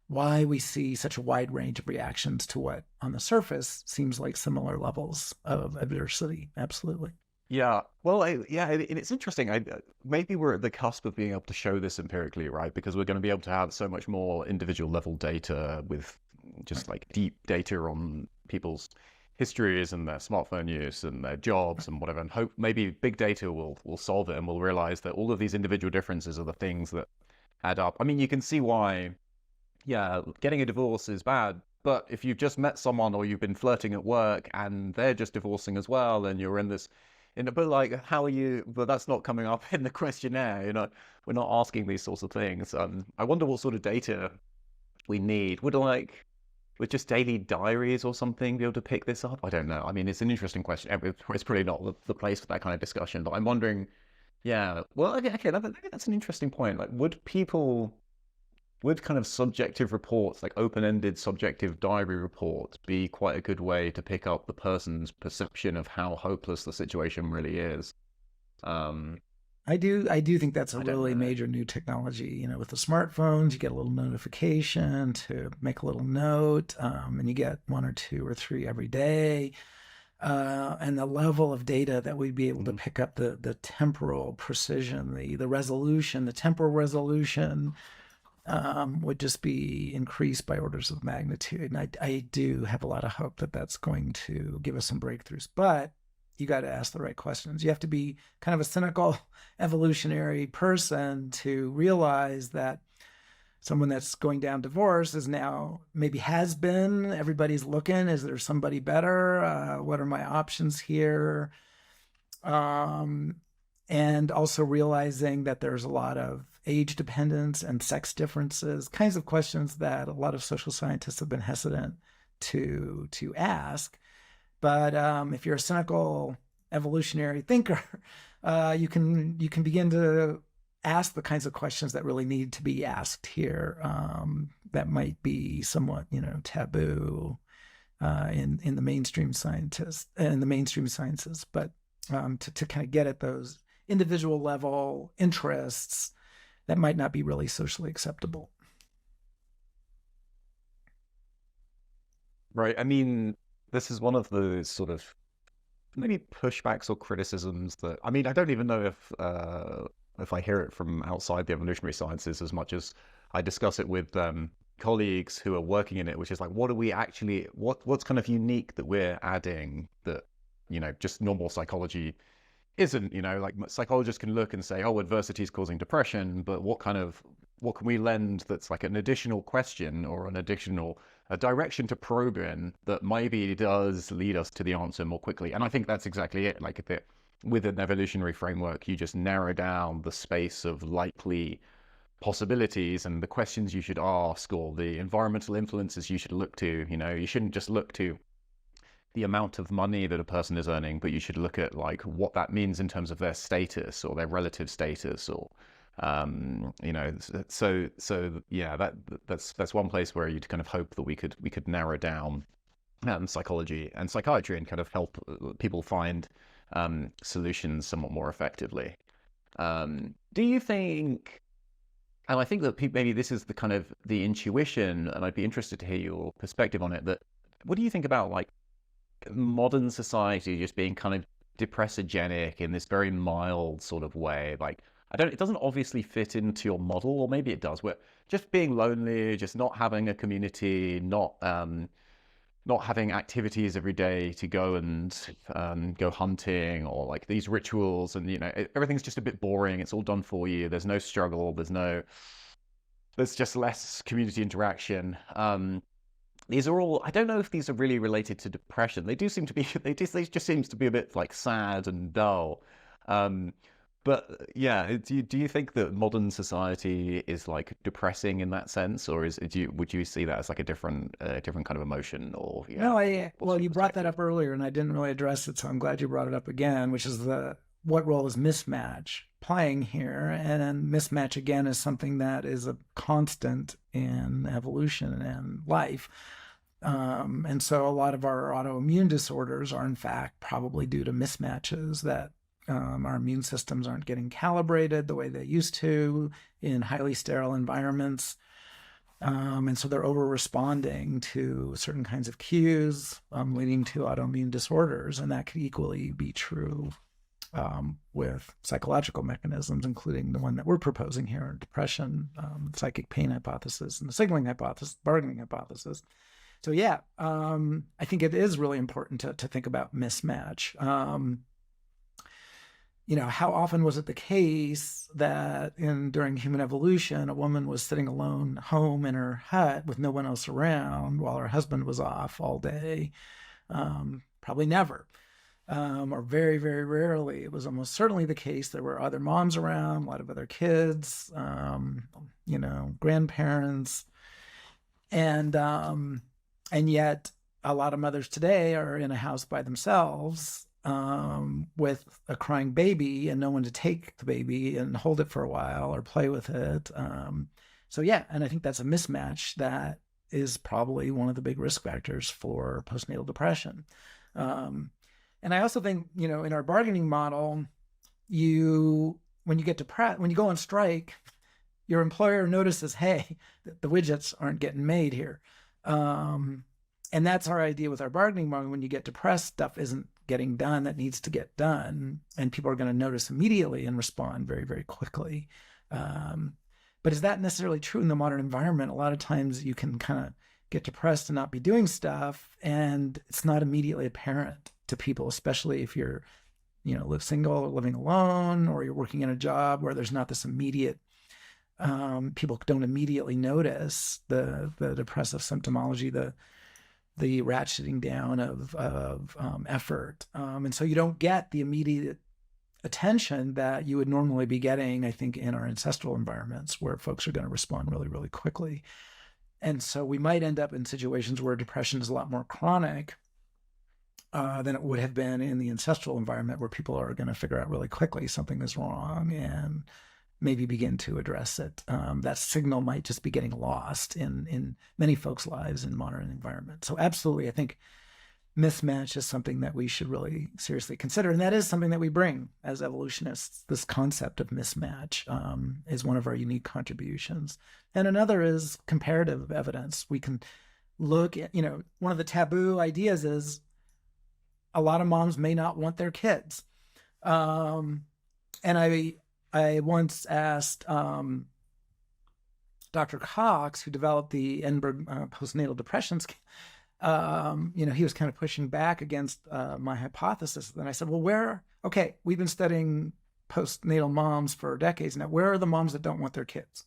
S1: why we see such a wide range of reactions to what on the surface seems like similar levels of adversity. Absolutely.
S2: Yeah, well, and it's interesting. Maybe we're at the cusp of being able to show this empirically, right? Because we're going to be able to have so much more individual level data with just like deep data on people's histories and their smartphone use and their jobs and whatever. And hope maybe big data will solve it, and we'll realize that all of these individual differences are the things that add up. I mean, you can see why, yeah, getting a divorce is bad. But if you've just met someone or you've been flirting at work and they're just divorcing as well, and you're in this but like, how are you? But that's not coming up in the questionnaire. We're not asking these sorts of things. I wonder what sort of data we need. Would just daily diaries or something be able to pick this up? I don't know. I mean, it's an interesting question. It's probably not the place for that kind of discussion. But I'm wondering, yeah. Well, okay, that's an interesting point. Like, would kind of subjective reports, like open-ended subjective diary reports, be quite a good way to pick up the person's perception of how hopeless the situation really is?
S1: I do think that's a really major new technology. With the smartphones, you get a little notification to make a little note, and you get one or two or three every day. And the level of data that we'd be able to pick up, the temporal precision, the resolution, the temporal resolution, would just be increased by orders of magnitude. And I do have a lot of hope that that's going to give us some breakthroughs. But you got to ask the right questions. You have to be kind of a cynical evolutionary person to realize that someone that's going down divorce is now, maybe has been, everybody's looking, is there somebody better? What are my options here? And also realizing that there's a lot of age dependence and sex differences, kinds of questions that a lot of social scientists have been hesitant to ask. But if you're a cynical evolutionary thinker, you can begin to ask the kinds of questions that really need to be asked here, that might be somewhat, taboo in the mainstream scientists and the mainstream sciences, but to kind of get at those individual level interests that might not be really socially acceptable.
S2: Right. I mean, this is one of the sort of maybe pushbacks or criticisms that, I mean, I don't even know if I hear it from outside the evolutionary sciences as much as I discuss it with colleagues who are working in it, which is like, what are we actually, what's kind of unique that we're adding that, just normal psychology isn't. Like psychologists can look and say, oh, adversity is causing depression, but what can we lend that's like an additional question or a direction to probe in that maybe does lead us to the answer more quickly? And I think that's exactly it. Like with an evolutionary framework, you just narrow down the space of likely possibilities and the questions you should ask or the environmental influences you should look to. You shouldn't just look to the amount of money that a person is earning, but you should look at like what that means in terms of their status or their relative status, or so yeah, that's one place where you'd kind of hope that we could narrow down psychology and psychiatry and kind of help people find solutions somewhat more effectively. Do you think, and I think that maybe this is the kind of the intuition, and I'd be interested to hear your perspective on it, that what do you think about like modern society just being kind of depressogenic in this very mild sort of way? Like, it doesn't obviously fit into your model, or maybe it does, where just being lonely, just not having a community, not having activities every day to go and go hunting, or like these rituals, and everything's just a bit boring. It's all done for you. There's no struggle. There's just less community interaction. These are all, I don't know if these are really related to depression. They do seem to be, they just seems to be a bit like sad and dull. But yeah, do you think that modern society is like depressing in that sense, or would you see that as like a different kind of emotion? Or yeah,
S1: No, well, you brought that up earlier and I didn't really address it, so I'm glad you brought it up again, which is what role is mismatch playing here? And mismatch, again, is something that is a constant in evolution and life. And so a lot of our autoimmune disorders are, in fact, probably due to mismatches that our immune systems aren't getting calibrated the way they used to in highly sterile environments. And so they're over responding to certain kinds of cues, leading to autoimmune disorders. And that could equally be true with psychological mechanisms, including the one that we're proposing here, depression, psychic pain hypothesis, and the signaling hypothesis, bargaining hypothesis. So yeah, I think it is really important to think about mismatch. How often was it the case that during human evolution, a woman was sitting alone home in her hut with no one else around while her husband was off all day? Probably never. Or very, very rarely. It was almost certainly the case there were other moms around, a lot of other kids, grandparents, and yet a lot of mothers today are in a house by themselves with a crying baby and no one to take the baby and hold it for a while or play with it. So yeah, and I think that's a mismatch that is probably one of the big risk factors for postnatal depression. And I also think, in our bargaining model, when you get depressed, when you go on strike, your employer notices, hey, the widgets aren't getting made here. And that's our idea with our bargaining model. When you get depressed, stuff isn't getting done that needs to get done. And people are going to notice immediately and respond very, very quickly. But is that necessarily true in the modern environment? A lot of times you can kind of get depressed and not be doing stuff, and it's not immediately apparent to people, especially if you're, live single or living alone, or you're working in a job where there's not this immediate, people don't immediately notice the depressive symptomology, the ratcheting down of effort. And so you don't get the immediate attention that you would normally be getting, I think, in our ancestral environments where folks are going to respond really, really quickly. And so we might end up in situations where depression is a lot more chronic than it would have been in the ancestral environment, where people are going to figure out really quickly something is wrong and maybe begin to address it. That signal might just be getting lost in many folks' lives in modern environments. So absolutely, I think mismatch is something that we should really seriously consider. And that is something that we bring as evolutionists. This concept of mismatch is one of our unique contributions. And another is comparative evidence. We can look at, one of the taboo ideas is a lot of moms may not want their kids. And I once asked Dr. Cox, who developed the Edinburgh postnatal depression scale, he was kind of pushing back against my hypothesis. And I said, well, we've been postnatal moms for decades now. Where are the moms that don't want their kids?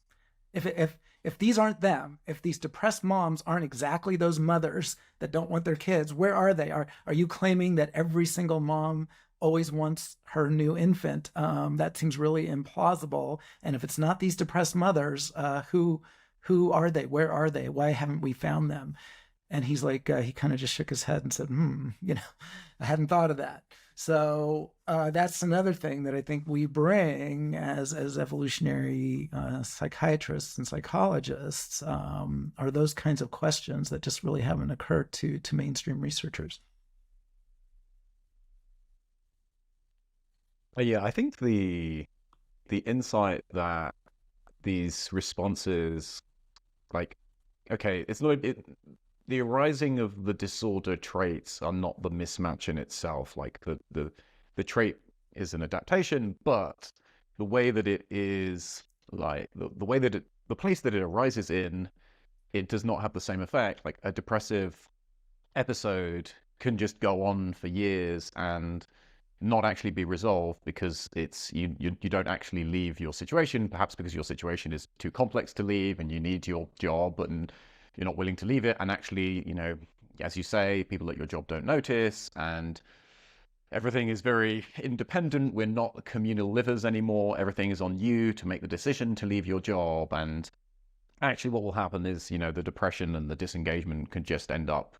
S1: If these aren't them, if these depressed moms aren't exactly those mothers that don't want their kids, where are they? Are you claiming that every single mom always wants her new infant? That seems really implausible. And if it's not these depressed mothers, who are they? Where are they? Why haven't we found them? And he's like, he kind of just shook his head and said, I hadn't thought of that. So that's another thing that I think we bring as evolutionary psychiatrists and psychologists, are those kinds of questions that just really haven't occurred to mainstream researchers.
S2: Yeah, I think the insight that these responses, like, okay, it's not the arising of the disorder traits are not the mismatch in itself. Like the trait is an adaptation, but the way that it is, like the way that the place that it arises in, it does not have the same effect. Like a depressive episode can just go on for years and not actually be resolved because you don't actually leave your situation, perhaps because your situation is too complex to leave and you need your job, and you're not willing to leave it. And actually, as you say, people at your job don't notice, and everything is very independent. We're not communal livers anymore. Everything is on you to make the decision to leave your job. And actually what will happen is, the depression and the disengagement can just end up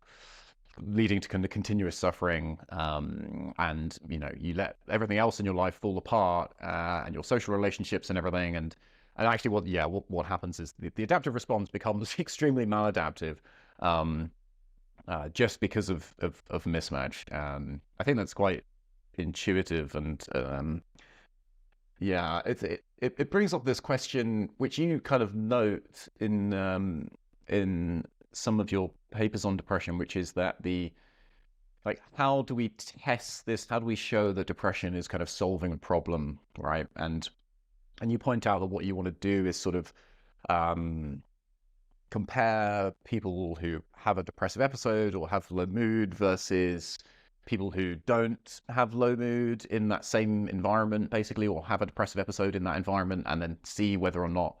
S2: leading to kind of continuous suffering, and you let everything else in your life fall apart, and your social relationships and everything, and actually what happens is the adaptive response becomes extremely maladaptive, just because of mismatch. I think that's quite intuitive, and it brings up this question which you kind of note in some of your papers on depression, which is that how do we test this? How do we show that depression is kind of solving a problem, right? And you point out that what you want to do is sort of compare people who have a depressive episode or have low mood versus people who don't have low mood in that same environment, basically, or have a depressive episode in that environment, and then see whether or not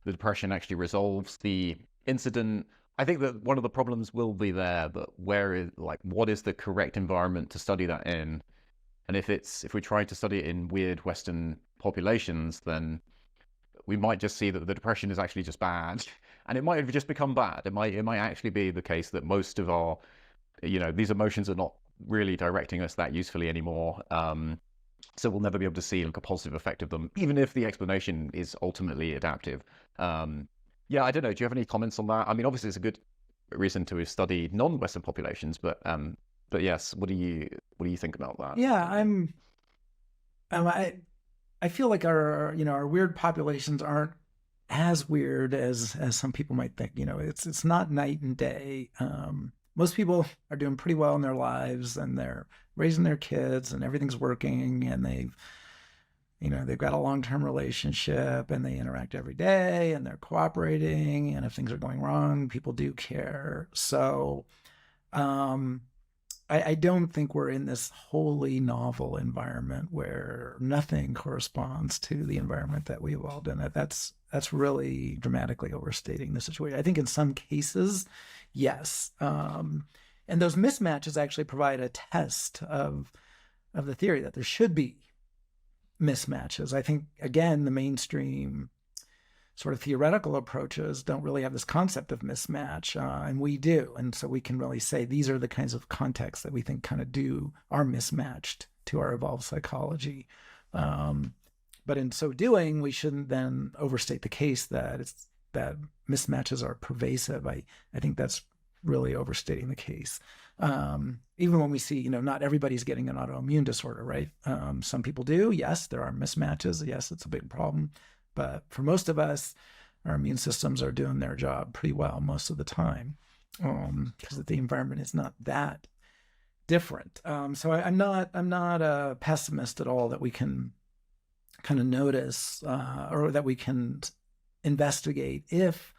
S2: the depression actually resolves the incident. I think that one of the problems will be there, but what is the correct environment to study that in? And if we're trying to study it in weird Western populations, then we might just see that the depression is actually just bad, and it might have just become bad. It might actually be the case that most of our, these emotions are not really directing us that usefully anymore. So we'll never be able to see a positive effect of them, even if the explanation is ultimately adaptive. Yeah, I don't know. Do you have any comments on that? I mean, obviously, it's a good reason to study non-Western populations, but yes, what do you think about that?
S1: Yeah, I feel like our weird populations aren't as weird as some people might think. It's not night and day. Most people are doing pretty well in their lives, and they're raising their kids, and everything's working, and they've got a long-term relationship, and they interact every day, and they're cooperating, and if things are going wrong, people do care. So I don't think we're in this wholly novel environment where nothing corresponds to the environment that we evolved in. That's really dramatically overstating the situation. I think in some cases, yes. And those mismatches actually provide a test of the theory that there should be mismatches. I think, again, the mainstream sort of theoretical approaches don't really have this concept of mismatch, and we do. And so we can really say these are the kinds of contexts that we think kind of are mismatched to our evolved psychology. But in so doing, we shouldn't then overstate the case that mismatches are pervasive. I think that's really overstating the case. Even when we see, not everybody's getting an autoimmune disorder, right? Some people do. Yes, there are mismatches. Yes, it's a big problem. But for most of us, our immune systems are doing their job pretty well most of the time, because the environment is not that different. So I'm not a pessimist at all that we can kind of notice, or that we can investigate if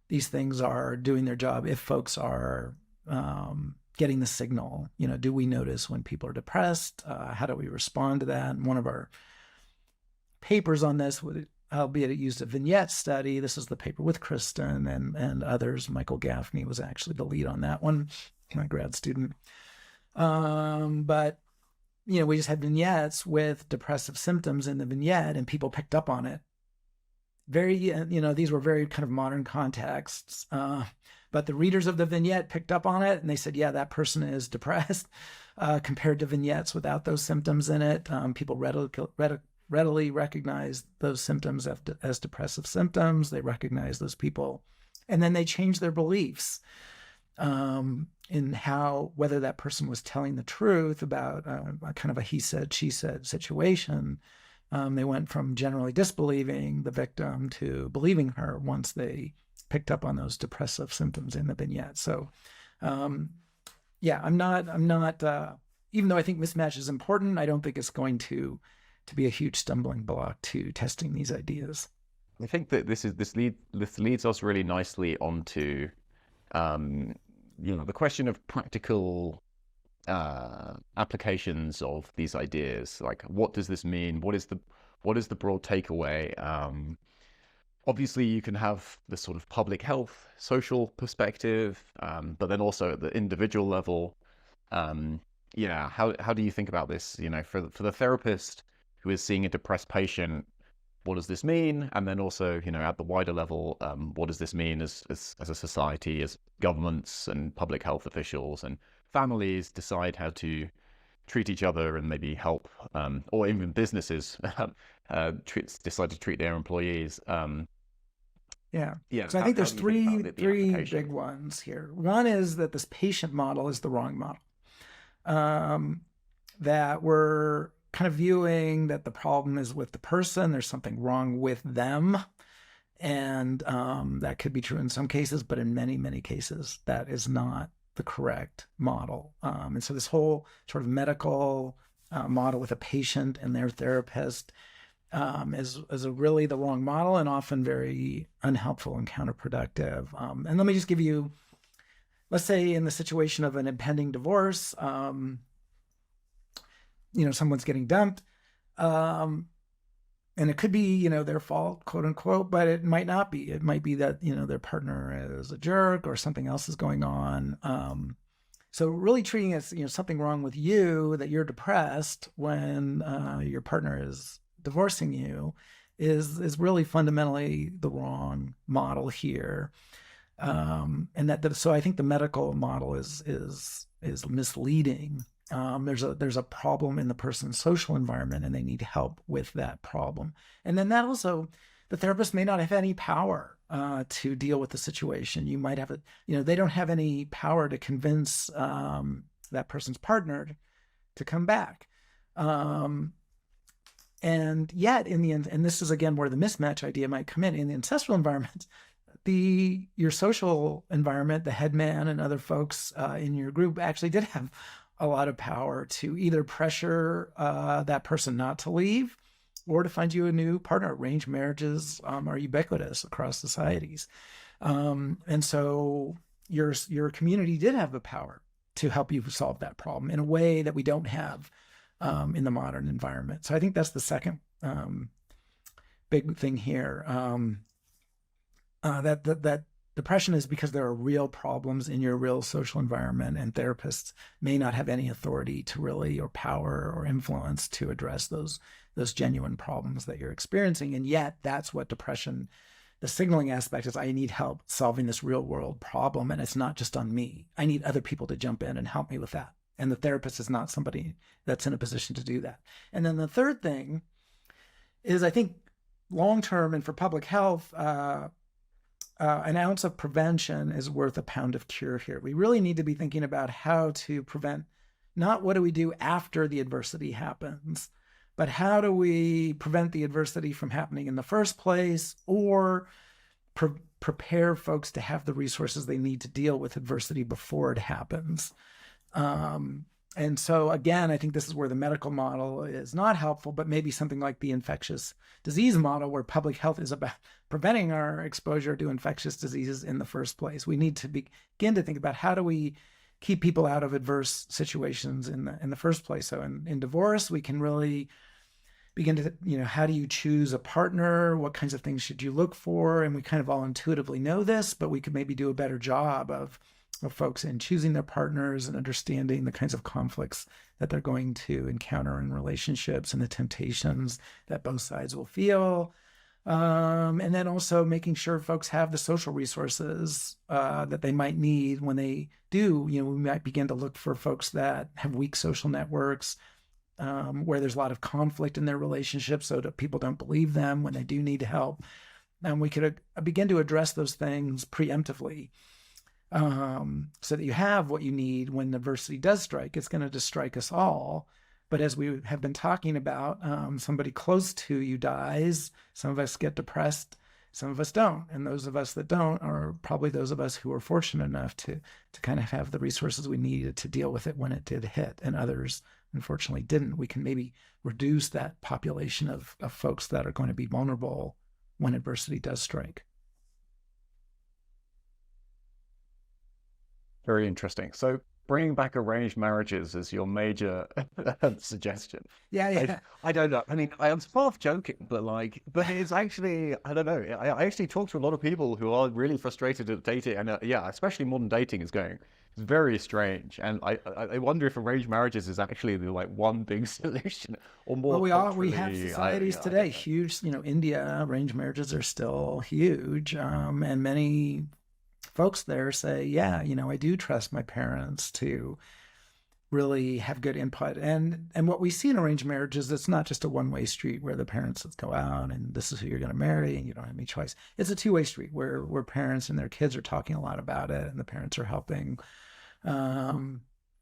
S1: these things are doing their job, if folks are getting the signal. Do we notice when people are depressed? How do we respond to that? And one of our papers on this, albeit it used a vignette study. This is the paper with Kristen and others. Michael Gaffney was actually the lead on that one, my grad student. But we just had vignettes with depressive symptoms in the vignette, and people picked up on it. These were very kind of modern contexts. But the readers of the vignette picked up on it, and they said, yeah, that person is depressed, compared to vignettes without those symptoms in it. People readily recognize those symptoms as depressive symptoms. They recognize those people, and then they change their beliefs in whether that person was telling the truth about a kind of a he said, she said situation. They went from generally disbelieving the victim to believing her once they picked up on those depressive symptoms in the vignette. So, yeah, I'm not. Even though I think mismatch is important, I don't think it's going to be a huge stumbling block to testing these ideas.
S2: I think that this leads us really nicely onto the question of practical applications of these ideas. Like, what does this mean? What is the broad takeaway? Obviously, you can have this sort of public health, social perspective, but then also at the individual level. How do you think about this? For the therapist who is seeing a depressed patient, what does this mean? And then also, at the wider level, what does this mean as a society, as governments and public health officials and families decide how to treat each other and maybe help, or even businesses decide to treat their employees.
S1: Yeah.
S2: Yeah.
S1: So I think
S2: How
S1: there's
S2: do you think about the
S1: three
S2: application?
S1: big ones here. One is that this patient model is the wrong model. That we're kind of viewing that the problem is with the person, there's something wrong with them. And that could be true in some cases, but in many, many cases, that is not the correct model. And so this whole sort of medical model with a patient and their therapist is really the wrong model and often very unhelpful and counterproductive. And let me just give you, let's say in the situation of an impending divorce, someone's getting dumped. And it could be, their fault, quote unquote, but it might not be. It might be that, their partner is a jerk or something else is going on. So really treating it as, something wrong with you, that you're depressed when your partner is divorcing you is really fundamentally the wrong model here. So I think the medical model is misleading. There's a problem in the person's social environment and they need help with that problem. And then that also, the therapist may not have any power to deal with the situation. You might have they don't have any power to convince that person's partner to come back. And yet in the end, and this is again where the mismatch idea might come in the ancestral environment, your social environment, the head man and other folks in your group actually did have a lot of power to either pressure that person not to leave or to find you a new partner. Arranged marriages are ubiquitous across societies. And so your community did have the power to help you solve that problem in a way that we don't have in the modern environment. So I think that's the second big thing here. That depression is because there are real problems in your real social environment, and therapists may not have any authority to really, or power or influence to address those genuine problems that you're experiencing. And yet that's what depression, the signaling aspect is, I need help solving this real world problem. And it's not just on me. I need other people to jump in and help me with that. And the therapist is not somebody that's in a position to do that. And then the third thing is, I think long-term and for public health, an ounce of prevention is worth a pound of cure here. We really need to be thinking about how to prevent, not what do we do after the adversity happens, but how do we prevent the adversity from happening in the first place, or prepare folks to have the resources they need to deal with adversity before it happens. And so again, I think this is where the medical model is not helpful, but maybe something like the infectious disease model, where public health is about preventing our exposure to infectious diseases in the first place. We need to begin to think about how do we keep people out of adverse situations in the first place. So in divorce, we can really begin to, how do you choose a partner? What kinds of things should you look for? And we kind of all intuitively know this, but we could maybe do a better job of folks in choosing their partners and understanding the kinds of conflicts that they're going to encounter in relationships and the temptations that both sides will feel. And then also making sure folks have the social resources that they might need when they do. We might begin to look for folks that have weak social networks, where there's a lot of conflict in their relationships, so that people don't believe them when they do need help. And we could begin to address those things preemptively, so that you have what you need when adversity does strike. It's going to just strike us all. But as we have been talking about, somebody close to you dies. Some of us get depressed. Some of us don't. And those of us that don't are probably those of us who are fortunate enough to kind of have the resources we needed to deal with it when it did hit. And others, unfortunately, didn't. We can maybe reduce that population of folks that are going to be vulnerable when adversity does strike.
S2: Very interesting. So bringing back arranged marriages as your major suggestion.
S1: Yeah,
S2: I
S1: yeah.
S2: I don't know. I mean, I'm half joking, but but it's actually, I don't know. I actually talk to a lot of people who are really frustrated at dating, and yeah, especially modern dating is going. It's very strange, and I wonder if arranged marriages is actually the like one big solution, or
S1: Well,
S2: more
S1: we have
S2: culturally.
S1: societies
S2: I
S1: today,
S2: don't know.
S1: huge, India, arranged marriages are still huge. And many folks there say, yeah, I do trust my parents to really have good input. And what we see in arranged marriages, it's not just a one-way street where the parents go out and this is who you're going to marry and you don't have any choice. It's a two-way street where parents and their kids are talking a lot about it and the parents are helping. Um,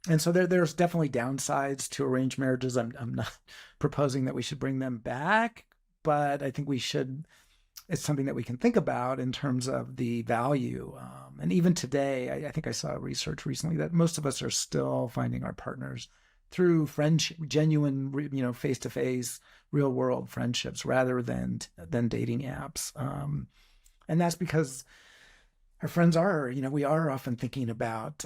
S1: and so there's definitely downsides to arranged marriages. I'm not proposing that we should bring them back, but I think we should. It's something that we can think about in terms of the value. And even today, I think I saw research recently that most of us are still finding our partners through friendship, genuine, face-to-face, real-world friendships rather than dating apps. And that's because our friends are, we are often thinking about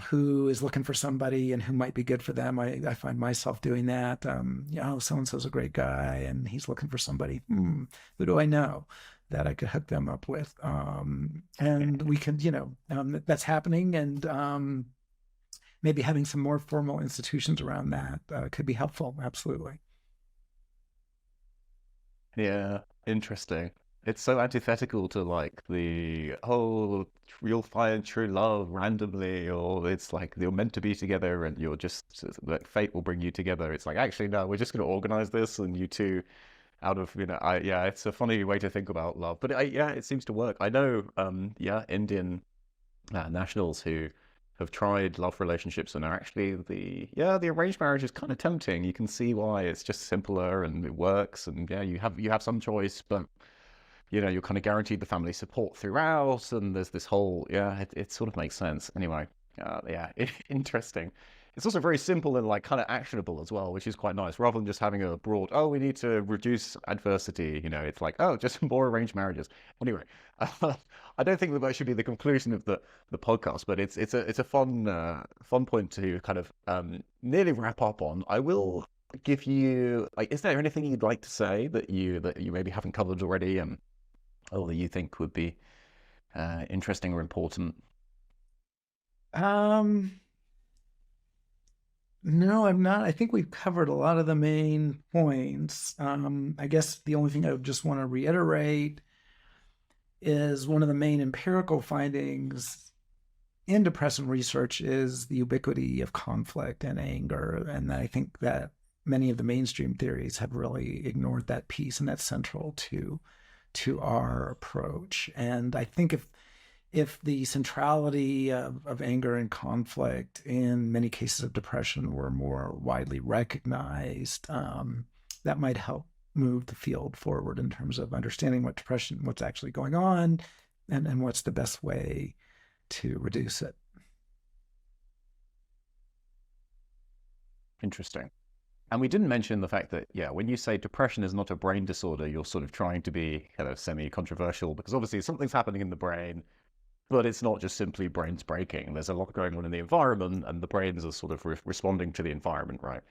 S1: who is looking for somebody and who might be good for them. I find myself doing that. So-and-so's a great guy and he's looking for somebody. Who do I know that I could hook them up with? And we can, that's happening. And maybe having some more formal institutions around that could be helpful. Absolutely.
S2: Yeah, interesting. It's so antithetical to like the oh you'll find true love randomly, or it's like you're meant to be together and you're just like fate will bring you together. It's like actually no, we're just going to organize this and you two out of I yeah, it's a funny way to think about love, but yeah, it seems to work. I know yeah, Indian nationals who have tried love relationships and are actually the arranged marriage is kind of tempting. You can see why it's just simpler and it works, and yeah, you have some choice, but you're kind of guaranteed the family support throughout, and there's this whole yeah, it sort of makes sense. Anyway, yeah, interesting. It's also very simple and like kind of actionable as well, which is quite nice. Rather than just having a broad, oh, we need to reduce adversity. It's like, oh, just more arranged marriages. Anyway, I don't think that should be the conclusion of the podcast, but it's a fun point to kind of nearly wrap up on. I will give you like, is there anything you'd like to say that you maybe haven't covered already, or that you think would be interesting or important?
S1: Um, no, I'm not. I think we've covered a lot of the main points. I guess the only thing I would just want to reiterate is one of the main empirical findings in depression research is the ubiquity of conflict and anger. And I think that many of the mainstream theories have really ignored that piece, and that's central to our approach. And I think if the centrality of anger and conflict in many cases of depression were more widely recognized, that might help move the field forward in terms of understanding what's actually going on, and what's the best way to reduce it.
S2: Interesting. And we didn't mention the fact that, yeah, when you say depression is not a brain disorder, you're sort of trying to be kind of semi-controversial because obviously something's happening in the brain, but it's not just simply brains breaking. There's a lot going on in the environment, and the brains are sort of responding to the environment, right?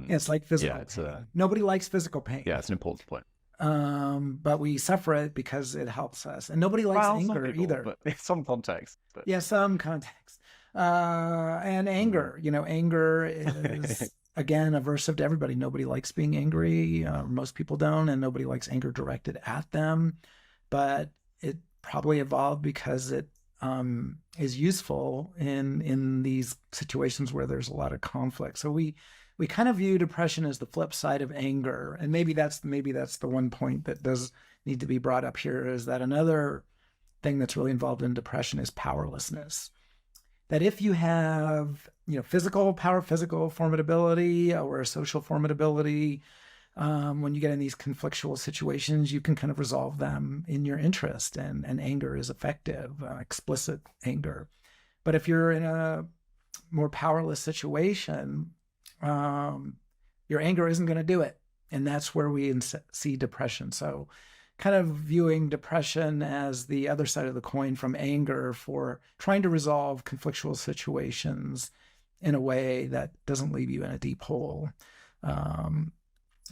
S1: It's like
S2: Yeah,
S1: physical
S2: it's a
S1: pain. Nobody likes physical pain,
S2: yeah, it's an important point.
S1: but we suffer it because it helps us. And nobody likes
S2: Well, some
S1: anger
S2: people,
S1: either.
S2: but in some context. But
S1: Yeah, some context. And
S2: mm.
S1: anger, anger is again aversive to everybody. Nobody likes being angry. Most people don't, and nobody likes anger directed at them. But it probably evolved because it is useful in these situations where there's a lot of conflict. So we kind of view depression as the flip side of anger, and maybe that's the one point that does need to be brought up here, is that another thing that's really involved in depression is powerlessness. That if you have, physical power, physical formidability, or a social formidability, when you get in these conflictual situations, you can kind of resolve them in your interest, and anger is effective, explicit anger. But if you're in a more powerless situation, your anger isn't going to do it. And that's where we see depression. So kind of viewing depression as the other side of the coin from anger, for trying to resolve conflictual situations in a way that doesn't leave you in a deep hole.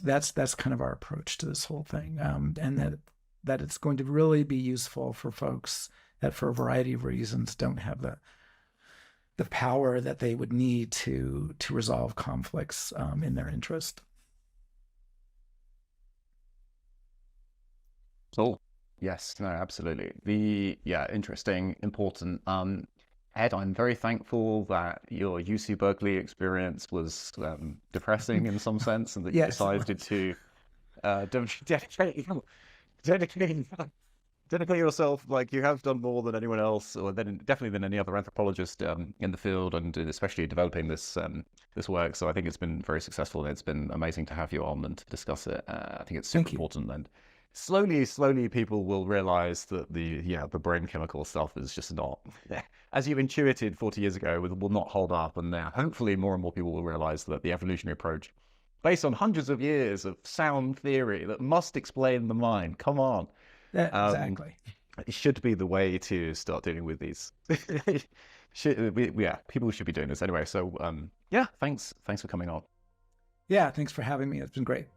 S1: That's kind of our approach to this whole thing, and that it's going to really be useful for folks that, for a variety of reasons, don't have the power that they would need to resolve conflicts in their interest.
S2: Oh, yes, no, absolutely. Interesting, important. Ed, I'm very thankful that your UC Berkeley experience was depressing in some sense, and that you
S1: Yes.
S2: decided to dedicate, dedicate, dedicate yourself, like you have done more than anyone else, or definitely than any other anthropologist in the field, and especially developing this work. So I think it's been very successful, and it's been amazing to have you on and to discuss it. I think it's super
S1: Thank you.
S2: important, and slowly people will realize that the brain chemical stuff is just not, as you intuited 40 years ago, will not hold up. And now hopefully more and more people will realize that the evolutionary approach, based on hundreds of years of sound theory that must explain the mind, come on,
S1: Exactly.
S2: it should be the way to start dealing with these. People should be doing this anyway. So thanks for coming on.
S1: Yeah, thanks for having me. It's been great.